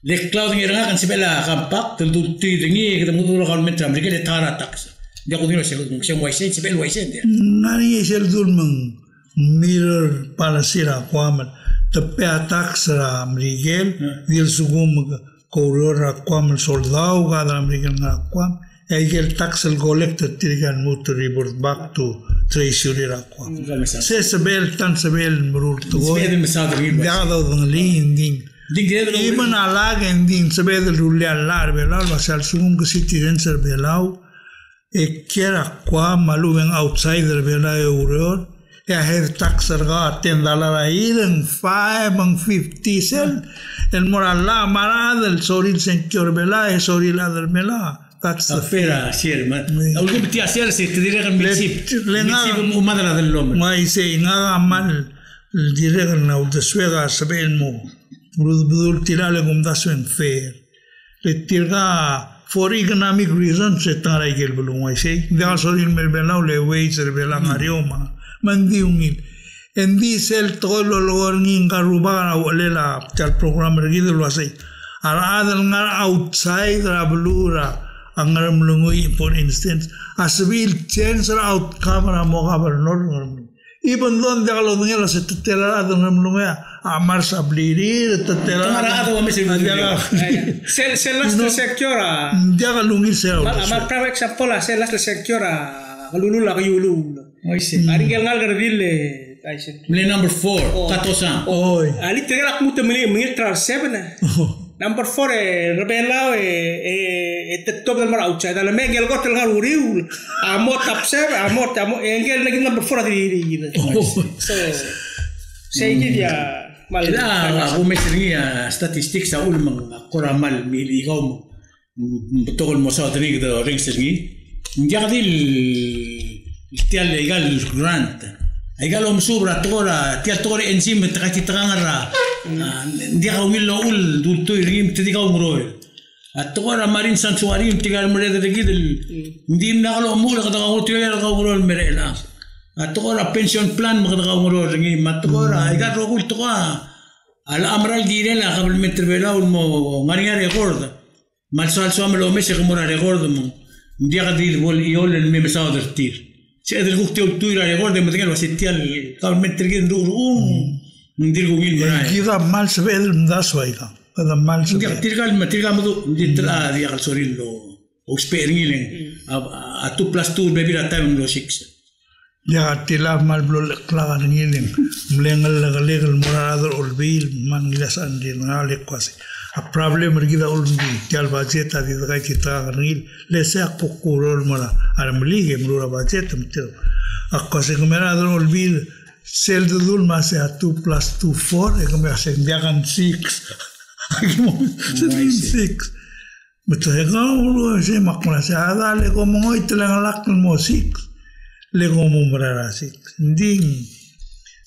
Le clouding era kan sibela kampak tentu tiringi kita mutu lokal mentra mereka le tara tax dia ko dino se waisen sibel waisen dia nani sel dulmeng mirror palasira kwaman te tax ra mrigel dil sugum korora kwam soldau gadra mrigel na kwam egel tax el collector tirigan mutu report back to treasury ra kwam se sebel tan sebel mrur to sebel mesadri dia do lin ding Iman alag ending sabe del rulial lar belau basal sum que citizen belau kiera qua maluven outsider belau euro head tax ga $10 iren 5 and 50 cent el morala marad el soril señor belau soril adel belau that's the fera share man algo ti hacer se te diré el chip madre del hombre mai se nada mal diré na de suega sabe el mo Budul tirale gumdasu en fair. Le tirga for economic reasons se tara igel bulung ay say. Dia sorin merbelau le way se belang arioma. Mandiungin. En diesel tolo lorngin karuba na walela tal program regido lo asay. Ara adal ngar outside rabulura angar mulungui for instance asbil change outcome ra mo governor. Even though dia kalau dengar se tetela dengan mulungnya amar sabliri tetela camarada o mesir se las sectora dia kalungir se amar para example se las sectora lulu la yulu ari ngal gardile le number 4 katosan ali tegak muta menir tra 7 number 4 rebelao top del mar outside la mengel gotel ngal uriu amot tapse amot engel lagi number 4 di so segi dia Ila ako mesringi statistik sa ulmang koramal miligaw mo betokol mo sa tinig do ringsergi njadil tial legal grant egal sobra tora tial tora enzim takati tangara dia kawilo ul dulto rim tidigaw muro atora marin sanctuary tigal mure de gidil ndim nakalo mura kada ko tigal ka muro merela atora pension plan magadaw muro ringi matora egal rogul toka al amral direla qabel metrvela mo ngariya record mal sal so amlo mesh qmura record mo dia qadir bol yol el me mesader tir se del gukti ul tuira record de metel wasitial qabel metrgin dur ndir gugil mara kida mal sebel ndaswaiga kada mal sebel tirgal matirga mo ditra dia al sorillo o speringilen a 2+2 bebira time lo 6 Ya tilah mal blol klagan ngilin mlengal legal morador olbil man gilas andir ngale kwasi a problem rigida olbi tial budget adi dagai kita ngil lese ak pokurol mala armlige mrura budget mtel akwasi morador olbil sel dul mas a 2+2 4 e come se diagan 6 6 betul ngau se makuna se adale como hoy telang lak mo 6 Lego mumbrara sik ding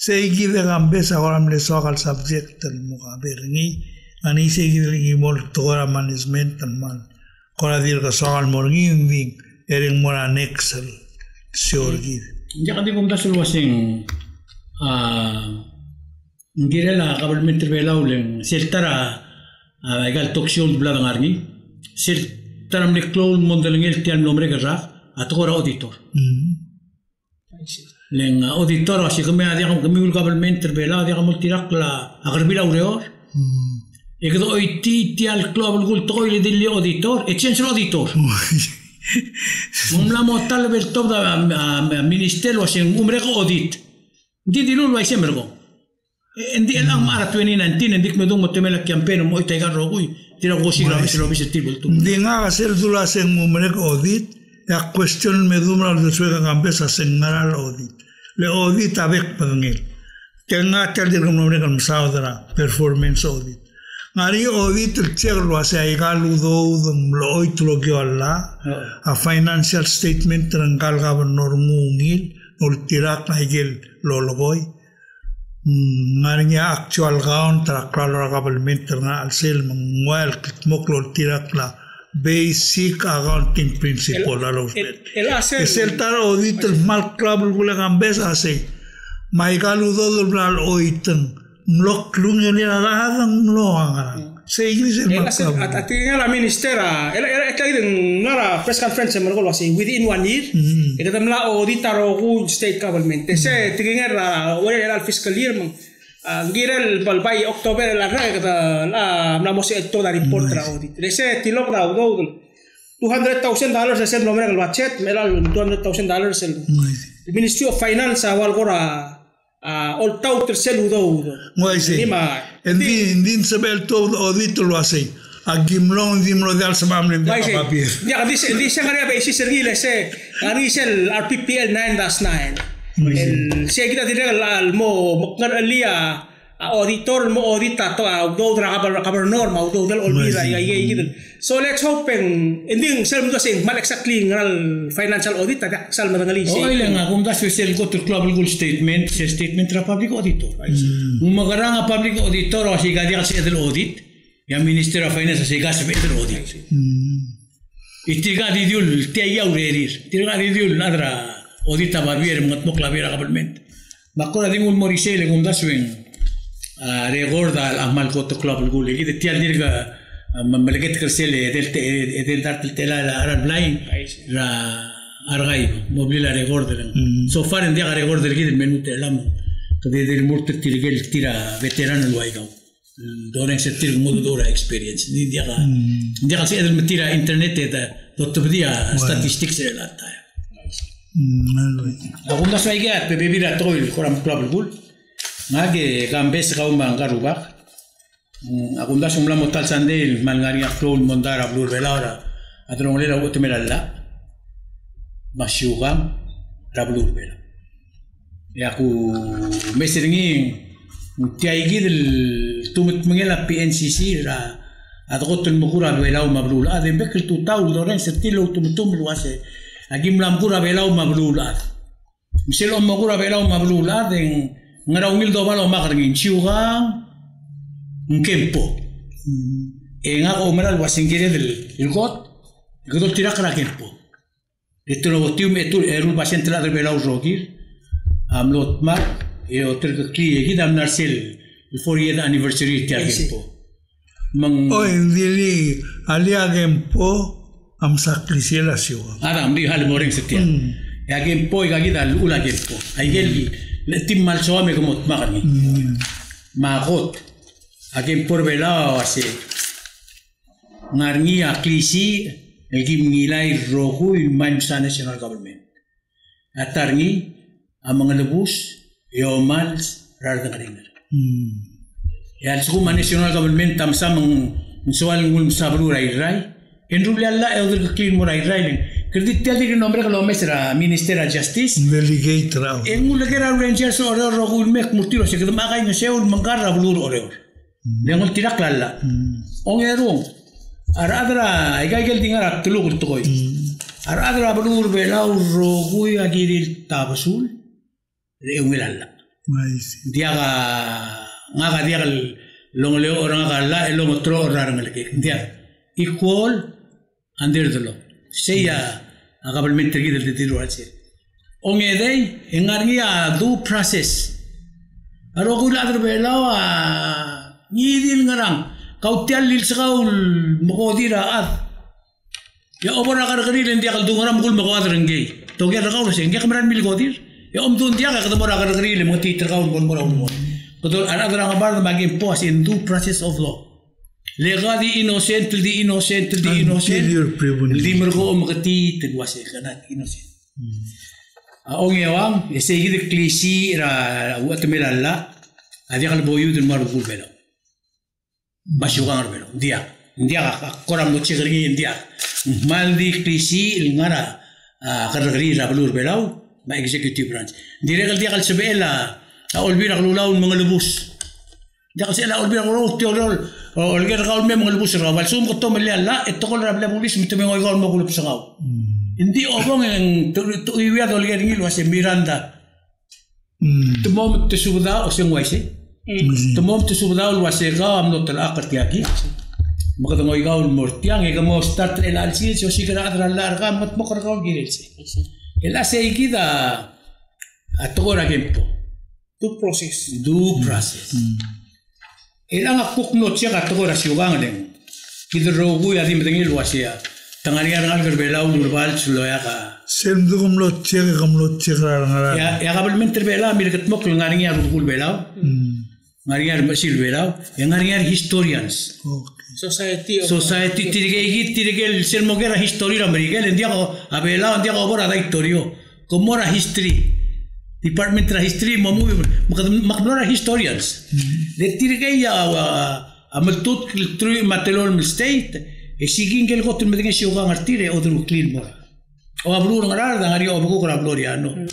seigi de gambes ahora me sogal subject al mugaber ni ani seigi de mol tora management mal kora dir ga sogal morgin ding ering mora nexel siorgi ya kadi kum dasul wasing ngirela qabel metrvela ulen seltara egal toxion blada ngarni seltara me cloud mondelngel tial nombre garra atora auditor Leng auditor asi kami ada kami government terbela ada kami tirak la agar bila ureor. Ekdo oiti tial club gul toile dili auditor, essential auditor. Mumla motal bel top da minister was en umreko audit. Di dilu wa isembergo. Endi elang mara 2019 endik medung motemela campaign mo ita gar rogui. Tira go sigra bisro bisetil tu. Dinga hacer dula sen umreko audit. Ya question medumra de suega gambesa sen ngaral audit. Le audit avec pangil. Tenga tel dir como umreko saudara performance audit. Ngari audit check lo ase ay galudo lo oit lo que alla a financial statement trangal gobernador mungil ol tirak na igel lo logoy ngari actual gaon tra klaro government na al sel mangwal moklo tirak la basic accounting principle alo es el tar audit mal club gula gambes ase mai galudo do bral oiten mlok lung ni radang mloang se iglesia ati la ministera ela kaiden ngara press conference mergo wasi within 1 year ita tamla auditor o state government se tinga la ora fiscal year ngirel balbai october la la mos toda report ra audit se tilok ra go $200,000 ese nombre el budget mera $200,000 el Ministry of Finance awal gora all tau tercelu do moise endin sebel to audit lo así a gimlong de al samam nem papir ya dice ngare be si sergile se ngari sel RPPL 9-9 el se kita dire al mo ngalia auditor mo audita to do governor mo do del olvida ya so let's hope ending sel mo sing mal exactly ngal financial audit ta sal madangali si oile nga kung da special ko to club goal statement tra public auditor magaranga public auditor o si gadia si del audit ya minister of finance si gas del audit itiga di diul tiya urerir tiga di diul nadra audita babier mo clavier government bakora dingul morisele kung da swing regorda al amal ko to club goal igi de tiya dirga مملكة كرسيل دل دارت التلا على البلاين را أرغايب موبيلا ريغورد سو فار إن دي ريغورد الجديد من متعلم كده دي المورت تيرجل تيرا فيتران الوايجو دورين ستير مود دورا إكسبيرينس دي سيد المتيرا إنترنت ده تبديها statistics لا تايا أقول لك سايجات ببيبيرا تويل كورام كلاب البول ما جي كامبس كاوم بانكاروبا Akunda sumla motal sandel malgaria flow mondara blur velara adronglela utemelalla masyugam rablur vela yaku meseringi tiaigi del tumit mengela PNCC ra adgot mukura vela mablul adem bekil tu taul doren setilo tumtum luase agim lamkura vela mablul ad miselo mukura vela mablul aden ngara umil do balo magarngin syugam Nkempo nga omeral wasingire del got el tira kara kempo esto lo botiu metu erul paciente la revela urogir amlot mar e otro que aquí dam narsel el 40th anniversary tia kempo mang endili alia kempo am sacrifiela siwa adam di hal moren setia ya kempo y gagi dal ula kempo aigel le tim mal soame como magani magot Akin por velao así. Ngarni aklisi elgim nilai rohu mansa national government. Atarni amang lebus yomals rardangaringar. Ya suma national government tamsa soal ngul sabru rai. Enrubli alla elder clean mo rai. Kredit tiadi ke nombre kalau mesra Minister Justice. Delegate rao. Engul lagera rangers ore rohu mek murtiro se kedam akai no seul mangarra blur ore. Dengan tidak lala, orang erong, ada ikai tinggal telur terkoi, ada belur belau rogui agiril tabasul, orang lala. Dia ngaga dia long leo orang lala, long otro orang lagi. Dia equal under the law. Saya agak bermentir gitu di tidur aja. Orang edai engarnya due process. Rogui ada belau Nidil ngarang kau tial lil sakaul makodira ad ya obora kar kari len dia kal dungaram kul makod renggei togia rakau sing dia kemaran mil kodir Dun dia ka mo ra gargari le mo ti tragaw mo ra mo. Kodol another ang bar maging pos in due process of law. Lega di innocent. Di mergo magati tigwase kanat innocent. Ong yawang esegi de klisi ra watmelalla adi kal boyu de mar gulbelo. Basugang arbelo. Dia koram mo chigri dia. Maldi klisi ngara gargari ra blur belaw ma executive branch. Dire dia kal sebela olbira kalulaw mga lubos. Dia kasi la olbira ko tiolol olger kaul me mga lubos ra wal sum ko to mala ito ko ra bla pulis mitme ngoy kaul mo kulop sa kaw. Hindi obong ang tuiwia dolger ngil was Miranda. Tumom te subda o sengwaise. Tumom te subda o was ga am no tala kartiaki. Magada ngoy kaul mortiang e gamo start el alsil so sigara adra larga mat mo kaul girilse. El aseigida atogora gempo. Due process. Ilang akuk no siya katogora siyugang leng. Kidro gui adim dengil wasya. Tangarian ngal berbela urbal suloya ka. Semdu kumlot siya ngara. Ya kabel menter bela mirkat mok ngarian rugul bela. Ngarian masil bela. Ngarian historians. Society tirigel selmogera historia americana en diago abela en diago bora da historio. Como era history. Department of History makmura historians. Le tirigay amaltut tru matelol state e sigin kel gotul medeng siyugang artire odru clean mo. O ablur ngarar da ngari obugo kra gloriano.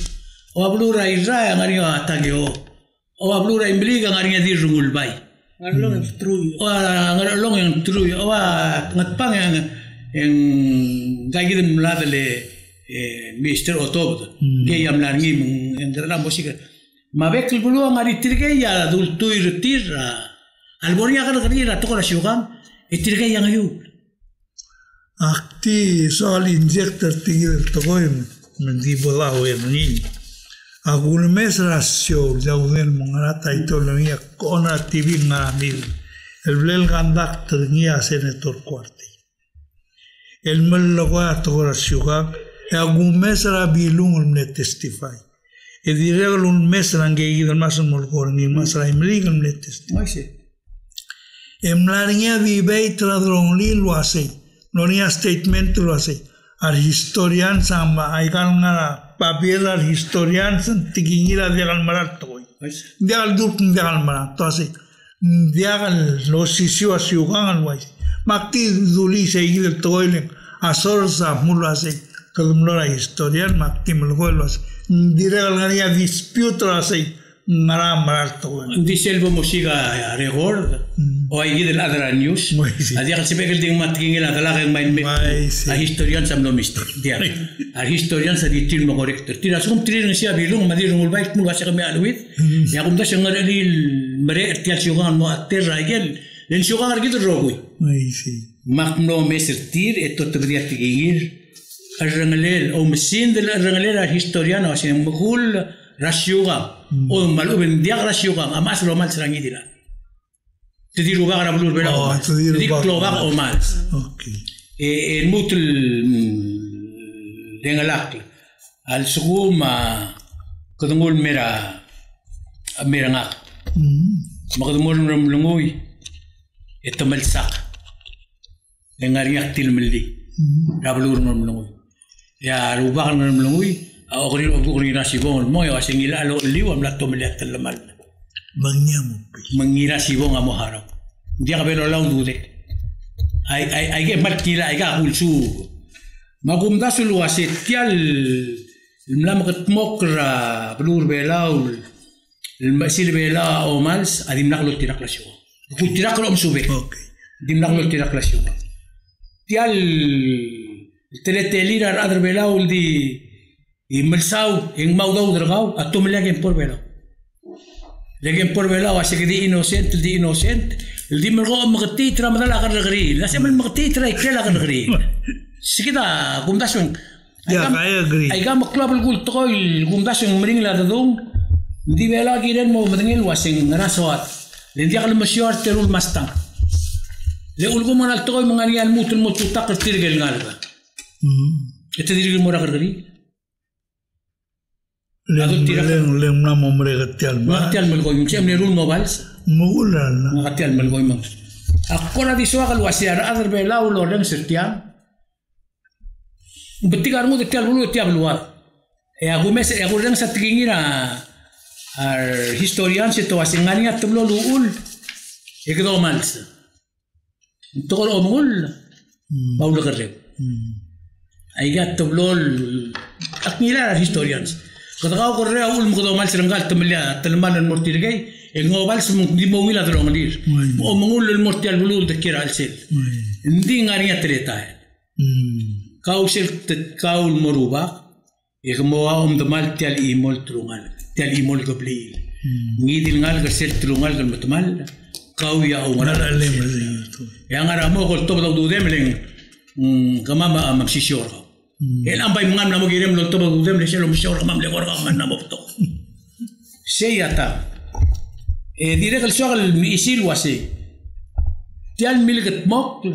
O ablura Israel ngari atageo. O ablura imbliga ngari di rungul bay. Ngarlong true. O ngarlong yang true. O ngatpang yang gagidem ladele Mr. Otobot, que ya hablarni en la música. Mabek el bulu angari tirge ya adulto irtir alboria gargari la toca la shugan e tirge ya ngayu. Akti soal injector tigil togoim mendi bola o ni. Agun mes rasio jauden mongarata itolemia kona TV ngamil. El blel gandak ternia senator cuarti. El melloga toca la shugan algún mes era bilung me testify. E diré un mes rangi del mas molgor ni mas raimligal me testify. Emlarnia vive tradron lo hace. No ni statement lo hace. Al historian samba hay una papel al historian tiginira de almarat toy. De al dup de almarat to hace. De al los sisio asiugan al wais. Makti duli se del toilen. Asorsa mulo hace. Kalumlora historian maktim lugolos direl ngania dispute asay marar to di selvo musiga record o ay del adra news adi al sepegel ding matingil adala kay main a historian sam no mister dia a historian sa di tilmo corrector tira sum trin sia bilung madir mul bait mul wasa kami alwit ya kum da shangar ali mare tial shugan mo aterra gel len shugan argid rogui makno meser tir eto tebria tigir الرجلين أو مسين del الرجلين historiano عشان مقول رشيوغا أو مالوبن دياغ رشيوغا أما أصله مال سرانجي ديلا تديروا بقى ربلور بلا تدير كلو بقى أو مال الموت دينغلاك السقوم كدنقول ميرا ناق ما كدنقول مرملونغوي التمل ساق دينغارياك تلملي ربلور مرملونغوي ya rubah dengan melungui orang nasi bong mo ya singila lo liwa mlato melihat telemal mengira si bong amo harap dia kabelo laung dude ai ge markila ai ga ulsu magum dasul wasetial mlam ketmokra blur belau المسيل بلا أو مالس أديم نقله تراكلاسيو كنت تراكل أم سوبك ديم نقله تراكلاسيو تيال التلاتيلير أدر بلا ولدي يملساو إن ما وداو درغاو أتوم لكن بور بلا لكن بور بلا واسك دي إنوسنت دي إنوسنت الدي مرغو مغتي ترى مثلا أغر غري لازم المغتي ترى يكل أغر غري سكدا قوم داشون أي قام كلاب القول تقول قوم داشون مرين لا تدوم di bela giren mo madengil wasing naraswat lendi akal masyar terul mastang le ulgo manal toy mangani al mutul mututak tirgel ngalga ete dirigil mo ragargari Leng na momre gatial ba. Gatial malgoy yung siyem ni rule mobiles. Mugulan na. Gatial malgoy mang. Ako na diswa kalwasiar other be laulo reng sertian. Betigar mo gatial bulu tiap luar. Aku reng sa tingina historian sito asingani at tablo luul. Ikdo mals. Tokol omul. Paula kerep. Aigat tablo aknila historians. Katakaw ko rin ako mga domal seranggal tamilya talmanan mortirgay ngobal sum di mo wila dro ngadir o mangul mortial bulul de kira alsel hindi nga niya treta kaw sel kaw moruba mo damal tial imol trungal tial imol gabli ngidil ngal sel trungal gal matmal kaw ya o ngara yang ara mo ko to daw dudem kamama magsisyor el ambay mga namo girem lo to bagudem le selo misor mam le gorga man namo to seyata direk el sogal isil wasi tial milgat mok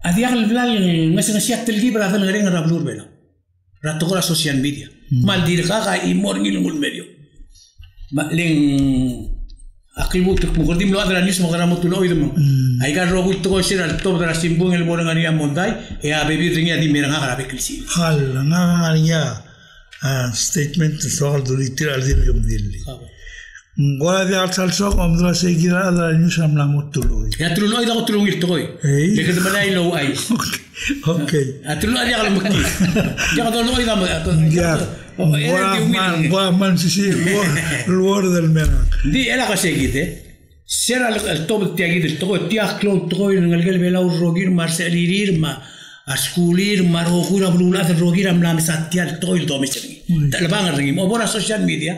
adiak el blal ngasa siat telgi berada ngering rablur bela rato ko social media mal direk ka imor ngilungul medio leng akil butuk mugardim lo adra nis mogara motulo idemo ay gar rogu to sir al top dra simbung el borang ani amondai e a bebi ringa di meranga gara beklisi hal nga nga statement soal duritir al dir gamdilli gola de al salso omdra seguira adra nis amla motulo ya trulo ida otro ngir toy le que manai lo ay okay atrulo ya gal mukti ya do lo ida ya gua man sisi luar del mena di era que seguite será el top tiagid el togo tiag cloud togo en el gel bela rogir marselirir ma askulir marogura blulat rogir amla mesatial togo el domestic tal bang ring mo bona social media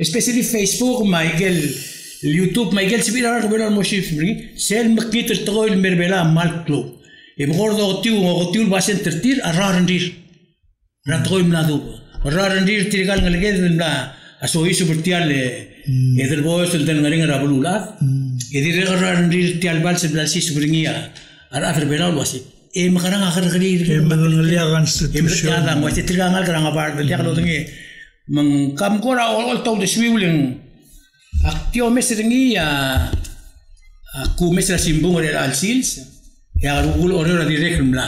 especially Facebook Michael YouTube Michael sibira bela moshif ring sel makit el togo el merbela mal cloud e gordo tiu basen tertir arrandir ratoy mladu Rarandir tirigal ngalagay na asoy supertial edel boys del ngaring rabulat edir rarandir tial bal se blasi subringia ar after belal wasi makarang akar kali mangalia constitution ya mo ti tirigal karang abar del yaklo tingi mang kam kora all to the swiveling aktio mesringia ku mesra simbung del alsils ya rugul orora direct mla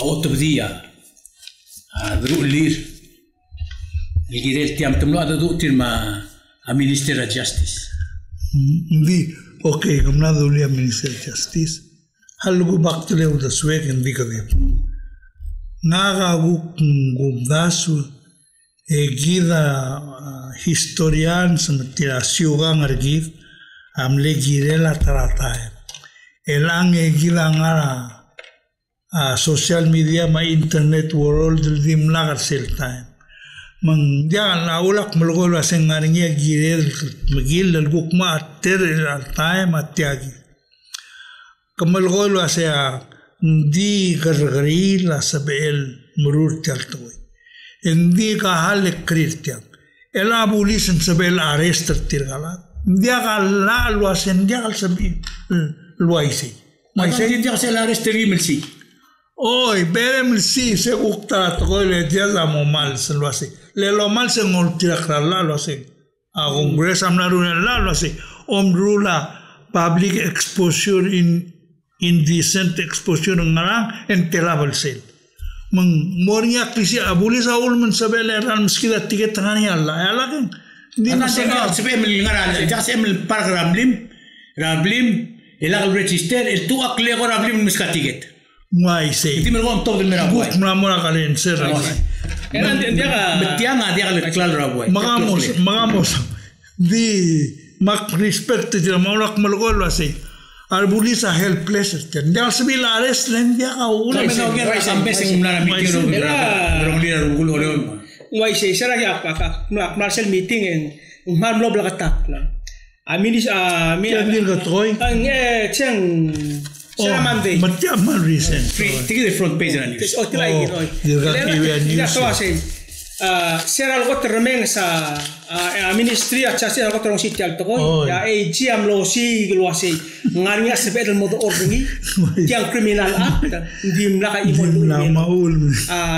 auto dia Dulu lir, ligirel tiam temlo ada dulu tirma a Minister of Justice. Di, okay, kamna dulu a Minister of Justice. Halugu bakto le udah swek endi kade. Naga gubdasu gida historian sementira siugang argif amle girela tarata. Elang gila ngara. Social media ma internet world dim lagar sel time mang jangan aulak melgol aseng ngaringia girel magil al gukma ter al time atiagi kamalgol asea di gargari la sabel murur taltoy endi ka hal kristian ela bulisan sabel arrest tirgala dia la lo asen dia al sabi loaisi mai sai dia se la arrest rimilsi Hoy, verem si se gusta todo el día la mal se lo hace. Le lo mal se ngoltira krala lo hace. A Congress amnarun la lo hace. Omrula public exposure in indecent exposure ngara en telabel sel. Mang moria kisi abuli sa ul men sabele ran meskida tiket tangani Allah. Ya lah kan. Di masa sebe mel ngara jase mel program rablim ila register el tu akle go rablim miskatiget. Mai sei. Iti mergo top del meraboy. Mura kalen ser. Eran dia betianga dia le klal raboy. Magamos di mak respect dia maulak melgo lo así. Arbulisa helpless. Dia sabi la arrest len dia ka ula. Pero que sampai sing mlara meeting ro dia rugul oleon. Wai sei sara ya ka Marcel meeting en mal lo blakatak la. Aminis mi dir ka toy. Cheng Monday. Matiam recent. Take the front page na news. Oh, tilai ginoy. Dirga TV news. Ya so asay. Sera algo termeng sa ministry at sa algo terong city alto ko ya AG am lo si gluasi ngania sebedel modo ordingi yang criminal act di mlaka imol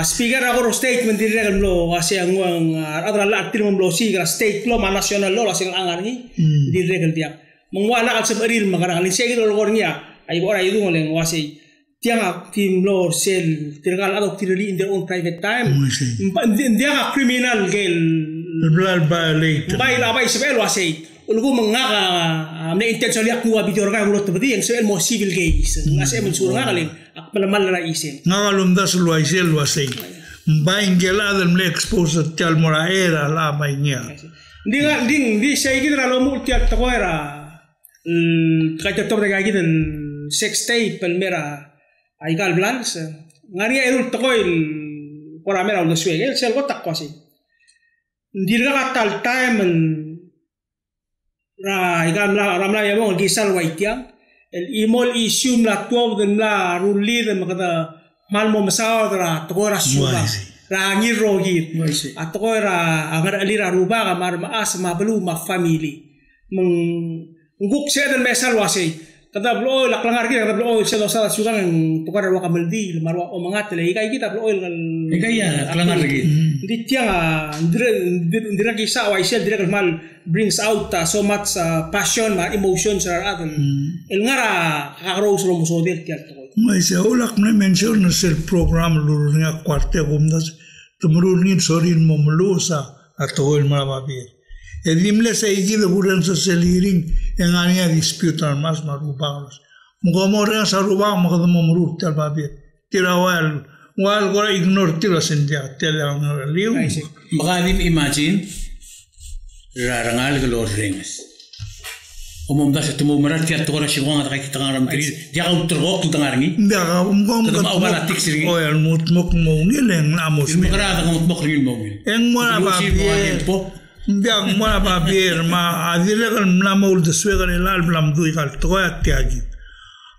speaker agora statement dire lo wasi ang adra la atir mo lo si gra state law national law asing angarni dire dia mengwana al seberil magarang lisegi lo gornya ay ora idu ngoleng wasi tiang tim lo sel tirgal adok tirali in their own private time dia criminal gel blood violator bai la bai sebel wasai ulgu mengaga me intention yak kuwa bitor ka ulo tebdi yang sebel mo civil case ngase men surga kaleng akmal la isen ngagalum das lo aisel wasai bai ngela del me expose tal mora era la bai nya ding di sei gidra lo multi at ko era kaita top de gagid sex tape pelmera aigal blans ngaria edul tokoil koramera ulo suege sel gotak kwasi dirga katal time ra aigal ramla yamong gisal waitiang el imol issue la 12 den la ruli den makada malmo masaw ra tokora suga ra ngirogir atokora agar alira ruba kamar maas mablu ma family nguk seden mesal wasi kada blo la klangar ki kada blo se dosa sugan tukar wa kamaldi marwa o mangat le ikai kita blo ikai ya klangar lagi di tiang ndira ki sa wa isel direct mal brings out so much passion ma emotions are at el ngara karo uso mo so del tial to mai se olak ne mention sel program lurnya kwarte gumdas tumuruni sorin momlusa atol marababi edimle se igi de buran so seliring en ania disputan mas marubangos mugomore sa rubang makadamo murut tal babi tira wal gora ignore tira sendia telang liu magadim imagine rarangal galor rengas omom das tumo marat ya tora shigon at kay tangaram tri ya utrok tangarangi nda ngom ka awala tiksiri o el mutmok mo ngileng namos mukara da mutmok ngil mo en mora babi biang mora babir ma adile kal namol de suegar el album du ikal toya tiagi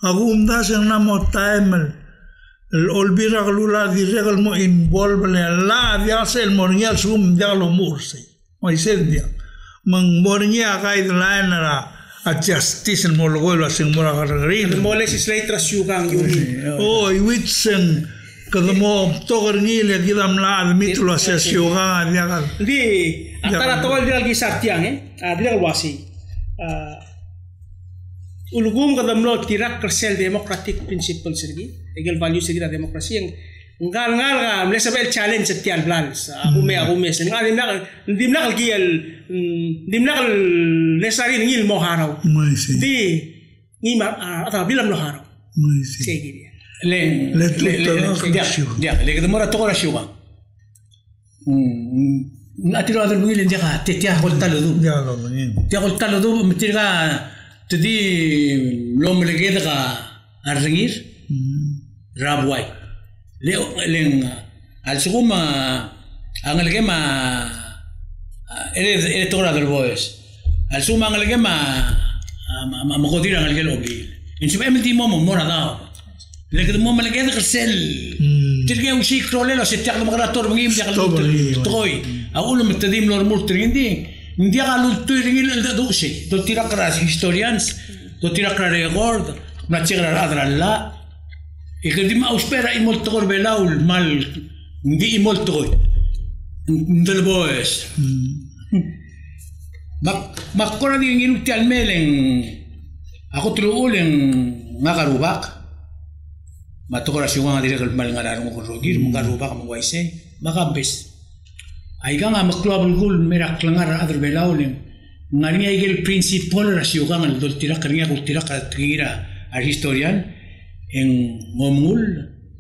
agum das en namo time el olbira galula di regal mo involve la dia sel mornial sum dia lo murse mo isendia mang mornia kai lainara a justice el molgolo sin mora garrin mo legislator syugang yumi o iwitsen kadamo togar ngile gidam la mitlo asa syugang dia gal di antara tol dia lagi sartiang dia wasi ulugum kadam lo tirak kersel democratic principles lagi egal values lagi demokrasi yang ngal ga mesabel challenge setial plans aku me sen ngal dimna lagi dimna lesari ngil mo haraw di ngima ata bilam lo haraw segi dia le kadamora tokora syuga atiro adal mungil dia ka tetia holtalo du dia holtalo du mitirga tadi lom legeda ka arringir rabwai leng al suguma angalge ma ele tokora del boys al suguma angalge ma kodira angalge lobli insu emti momo mora da لكن مو ملقى هذا غسل تلقى وشي كرولة لو ستة على مغراتور مغيم ديال تقوي أقول لهم التدين لو المورتين دي ندي قالوا التويرين دو شيء دو تيرا كراس هيستوريانس دو تيرا كراريغورد ما تيرا هذا لا يقدم أوسبرا إيمول تقول بلاول مال ندي إيمول تقول ندل بويس ما كنا دي نجيب تالميلن أخو تلوولن نغروباك ma tokora siwa dire kal mal ngara mo rogir mo garuba ka mo waise magabes ay ga maklubul gul merak langar adr belawlen ngani ay gel principal ra siwa ngal dol tira kanya ko tira ka tira al historian en ngomul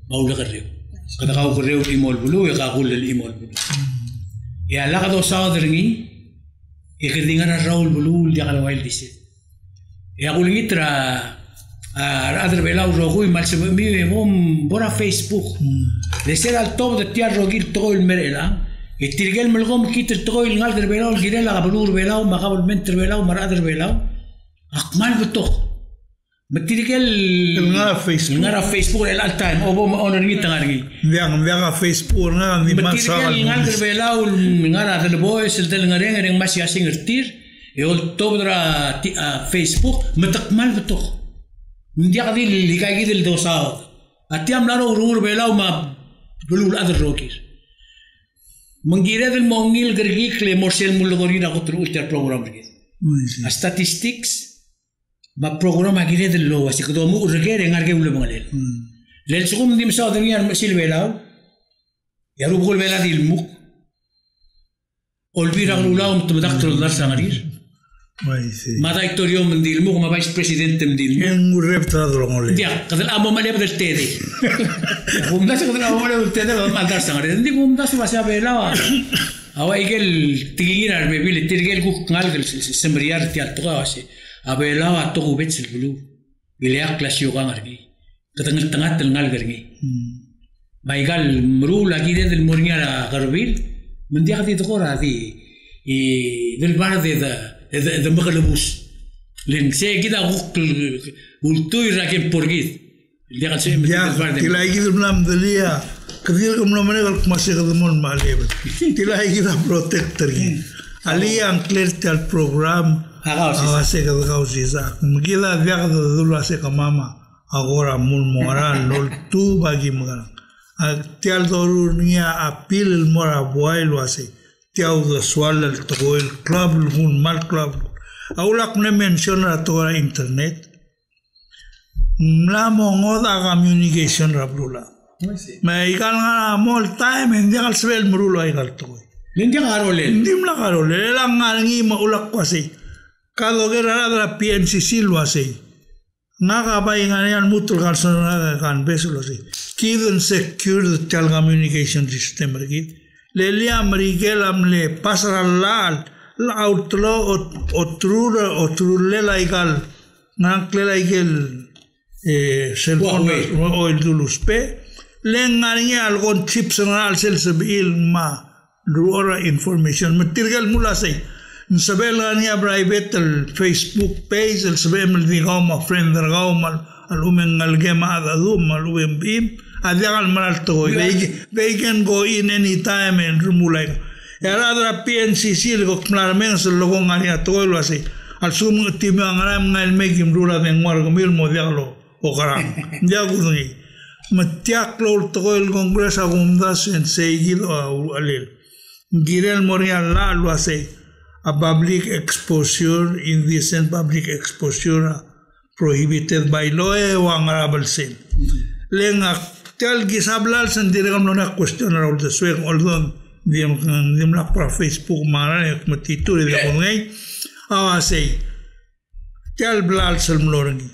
baul garre kada ka ko rew imol bulu ya ka gul el imol bulu ya la ka do saadringi e kedinga raul bulu ya ka wail disit ya gulingitra adr belaw rogui mal se mi bom bora Facebook de ser al top de tiar rogir todo el merela y tirgel melgom kit todo el ngal der belaw girela gablur belaw magabul menter belaw mar adr belaw akmal beto Material ngara Facebook el all time obo honor ni tangargi Biang Facebook nga ni material ngal belau ngara del boys del ngareng masih asing ngertir e oktobra Facebook matakmal betok dia kadi likay del dosao atiam laro urur belau ma belul adar rokis mengira del mongil gergi kle morsel mulgori na kotru ulter program gergi statistics ma programa gire del lo así que todo mu requiere ngarge ulo mangalel lel sugum dim sa daniar sil belaw ya rubul bela dil mu olvira ulo mtadaktor dar sangarir ma directorio mendil mu ma vice presidente mendil en reptado ngole dia kadal amo male del tede um das kadal amo male del tede ma dar sangarir ndi um das va sa belaw awa igel tigirar bebil tirgel ku ngalgel sembriar ti altoga así abelawa to ubet silbulu ilyak klasyo kangargi katang-tang ngal gargi maigal mru lagi del morniara garbil mendiak di tokora di del bar de magalubus len se gida gukl ultu irakem porgit dia se del bar de tilai gid blam delia kadir kumno manegal kumase kadmon malebe tilai gida protector ali ang clear al program Awase que causa mugila viaja de dulu hace que mama agora mulmoran lol tu bagi mugala tial dorurnia apil el mora boilo hace tiau de sual el todo el club un mal club aula que menciona toda internet la mongoda communication rabrula me igal ngara mol time en dial svel murulo igal to ndia garole ndim la garole la ngangi ma ulak kwasi Kalau gerara PNCC lo hace, naga baingan mutul kan beso lo hace. Kiden secure the telecommunication system lagi. Lelia merigelam le pasaran la outlaw otru lela igal nak lela igal cellphone o el duluspe. Lengarnya algon chips ngal sel sebil ma luora information material mula say. Sabel niya private el Facebook page el sabel di ma friend dergaw mal alumen ngalgema adum alum bim adigal mal to they can go in any time and rumulay era PNCC go claramente se logo ngania to lo así al sum timang ram ngal megim rula den war gomil mo dialo o karam ya gudungi matiak lo to el congreso agumdas en seguido alil girel morial la lo hace a public exposure, indecent public exposure prohibited by law o honorable sin. Lenga tel gisablal sendirgam nona question around the swing although dim la para Facebook mara matitur de kongai awa say tel blal selmlorngi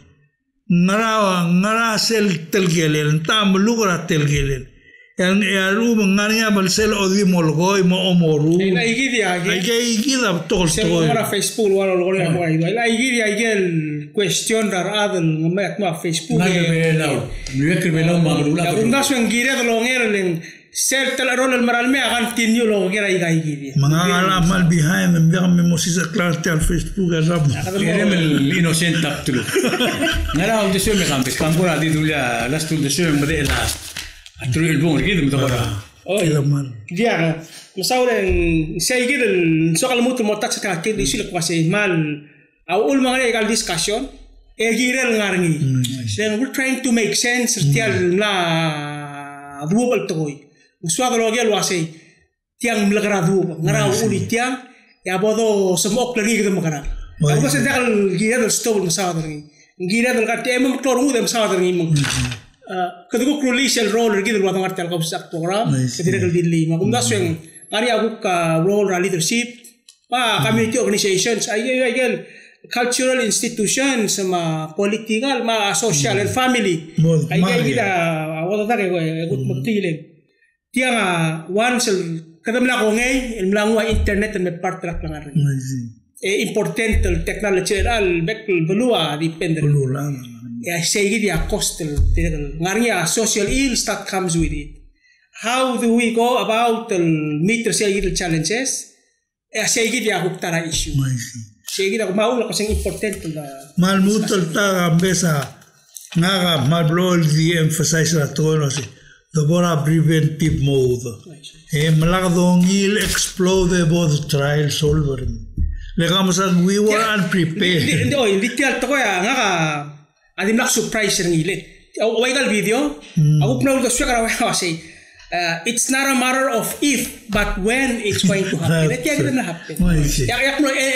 ngara sel telgelel tam lugra telgelel yang aru mengarnya bersel odi molgoi mo omoru ai gida tol tol para Facebook wala lo le mo ai gida el question dar adel ngamet ma Facebook belau ya unda so ngira lo ngeren sel tel rol el maral me agan tinyo lo ngira ai gida mangala mal behind them biar me mosisa class tel Facebook azab erem el innocent aptulu ngara on de se me campe campora di dulia las tul de se me de la Atru el bon gitu mutawara. Oh, dia misaulen saya gitu soal mutu motak sekali di sini kuasa mal awal mengenai egal discussion egirel ngarngi. Then we're trying to make sense setiap la dua beltoi. Uswa kalau dia luasai tiang melagara dua ngarau uli tiang ya bodo semok lagi gitu makana. Aku masih dah gira del stol misal lagi. Gira del kata emang keluar muda misal lagi emang. Ketika krulis el role gitu buat ngerti alkau sak program ketika dili makum das yang hari aku ka role leadership community organizations ayel cultural institutions sama political ma social and family ayel kita awal tak kayak ikut maktilin tiang once kada melakongai el melangwa internet dan part track langar important technology al bekul belua depend ya saya dia cost ngarnya social ills that comes with it. How do we go about meet the challenges? Saya dia huktara issue. Sige na kumaula kasi important na. Mal mutal ta ambesa ngaga mal blol di emphasize la tono si. Dobora preventive mode. Malakadongil explode both trial solver. Legamos ang we were unprepared. Hindi tiyal to kaya nga ka adim nak surprise ng ilit. Away kal video. Ako pinaul ka siya karawa kasi it's not a matter of if but when it's going to happen. Kaya gito na happen.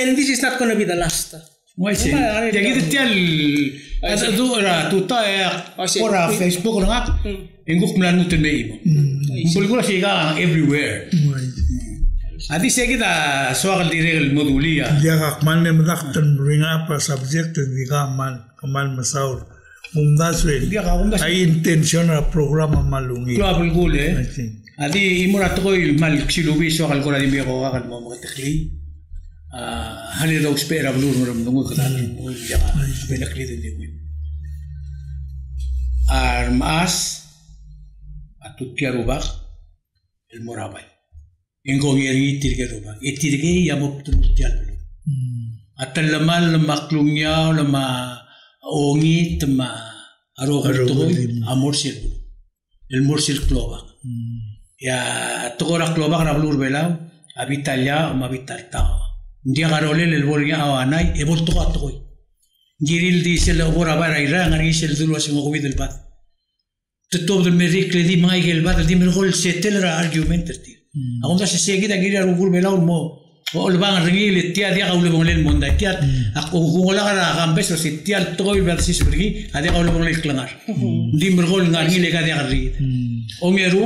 And this is not gonna be the last. Kaya gito tiyal tuta ora Facebook nga. Ingok melan mutin may ibo. Bulgula siya everywhere. Adi siya kita soal direl modulia. Dia kakman ne madaktan bring up a subject di kaman masaul. Umdaswe. Ay intention na programa malungi. Klo bulgule. Adi imura to mal silubi soal ko di ko akan mo matakli. Hali daw spera blur mo nungo kada mo ya benakli din di. Armas tutti a rubak il morabai ingong yeri tirge rubak itirge ya mo tutti al pelo atalamal maklungnya lama ongi tma aro to amor sil el morsil klobak ya togora klobak rablur bela habitalia o habitarta dia garole el bolnya awanai e volto atoi giril di sel morabai ira ngari sel dulu asmo ko del bat Tutto del mericle di Michael Bada di mergol setelra argument terti. Ako da se seguida gira rugul belaun mo. O le bang ringil tia dia ka ulebong len monda tia. Ako kung wala ka kambeso si tia toy versus bergi ade ka ulebong len klangar. Di mergol ngargi le ka dia ri. O meru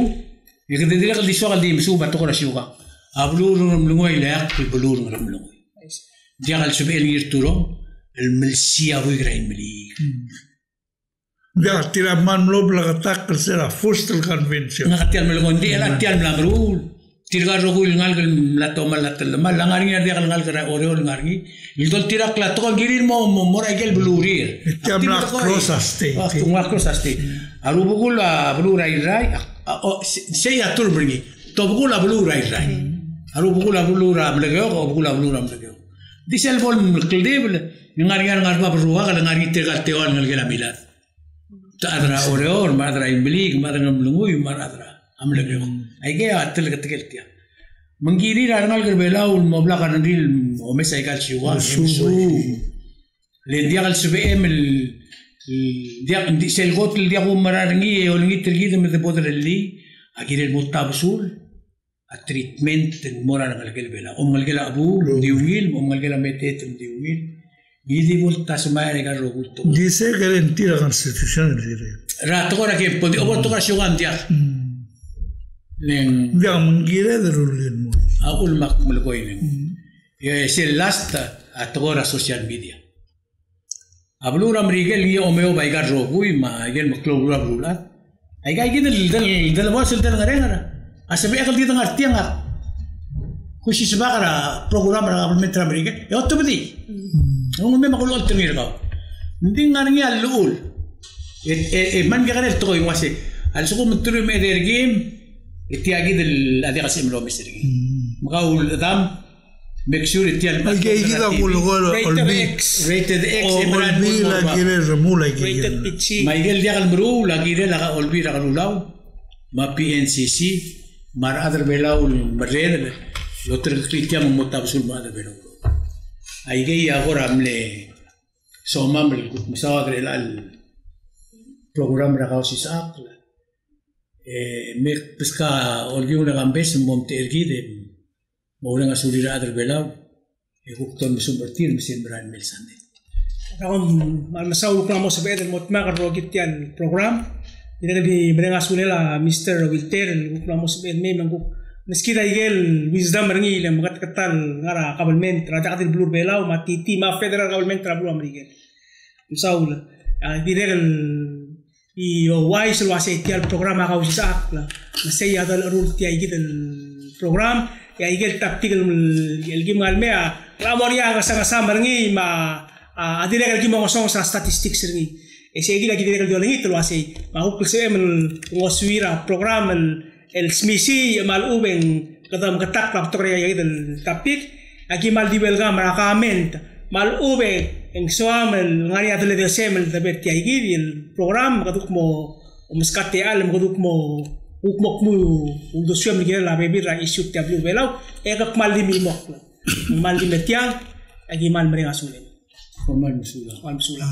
ye ke dire ka di soal di suba to ko siuka. Ablu lumlungoy le ak bulu lumlungoy. Dia kal subel ngirturo el melsia wi grain meli. Ya, tira man lo blagatak terserah Fustel Convention. Ngatian melgondi, ngatian melagrul. Tira rogul ngal lato malatel malangaring dia ngal kara oreol ngargi. Iltol tira klato kan girin mo moragel blurir. Tiam la cross asti. Tungwa cross asti. Arubugul blurai rai. Sei atul bringi. Tobugul blurai rai. Arubugul blura mlegeo ko bugul blura mlegeo. Disel bol mkldebel ngargan ngarba beruwa kala ngari tega tewan ngal gela milat. Adra oreor, madra imbilig, madra ngamlungoy, madra amlagyo. Ay kaya atil katikeltia. Mangiri rangal kerbela ul mobla kanandil omesa ikal siwa. Le dia kal subem dia selgot dia ko mararangi olingi tirgi de poder li akire el mutabsul a treatment moral ngal kerbela. Omal kela abu diwil, omal kela metet diwil. Gidi volta sumare ka roguto. Dice garantir la Constitución dire. Rato ora che podi o to ka shugan dia. Len dia mangire de rulin mo. Aul mak mulko inen. Ye se last atogora social media. Ablura mrigel ye omeo baigar rogui ma gel maklogura brula. Ay ga del wasel del garengara. Asabe akal di tangar tianga. Kusi sebakara program ra government ra mrigel. Yo to bedi. Nung may makulol tingir ka. Hindi nga nga luul. Man ka kanil to yung wasi. Alas ko magtuloy may game. Itiyagi del adi kasi mlo Mr. Game. Makaul adam. Make sure itiyal. Agigida ko lugar. Rated X. Olbi lagi rin remula. Rated PG. Maigel dia kalbro. Lagi rin laka olbi laka lulaw. Ma PNCC. Mar adar belaw. Marred. Lotre kritya mong mutabsul ma adar belaw. Ay gaya ahora amle somam el masawadre al program rakaw si sakla me pesca olgiu na gambes monte ergide mo nga sulira adre belaw e hukton me subvertir me sembran melsande Rakon masaw ko mo sa bedel mo tmakar rogit yan program ina di menenga sulela Mr. Wilter ko mo sa bedel me manguk Meski igel wisdom rangi le magat katal ngara government raja katil blur belaw matiti ma federal government ra blur amrigel usaul direl i wise lo ase tial programa ka usak la sei adal rul ti igel program ya igel tactical el gimal mea ramoria ka sa rangi ma adire ka gimo ngosong sa statistics rangi e sei igel direl dolengi lo ase ma hukul se men ngoswira program el smisi mal ubeng kadam katak laptor ya del tapik agi mal di belga marakamen mal ube en soam el ngani adle de sem el de betia igi el program kaduk mo mskate al kaduk mo ukmok mu undo siam ni la bebi ra isu tablu belau egak maldi mi mok maldi metiang agi mal mereka sulen Formal musula. mal musula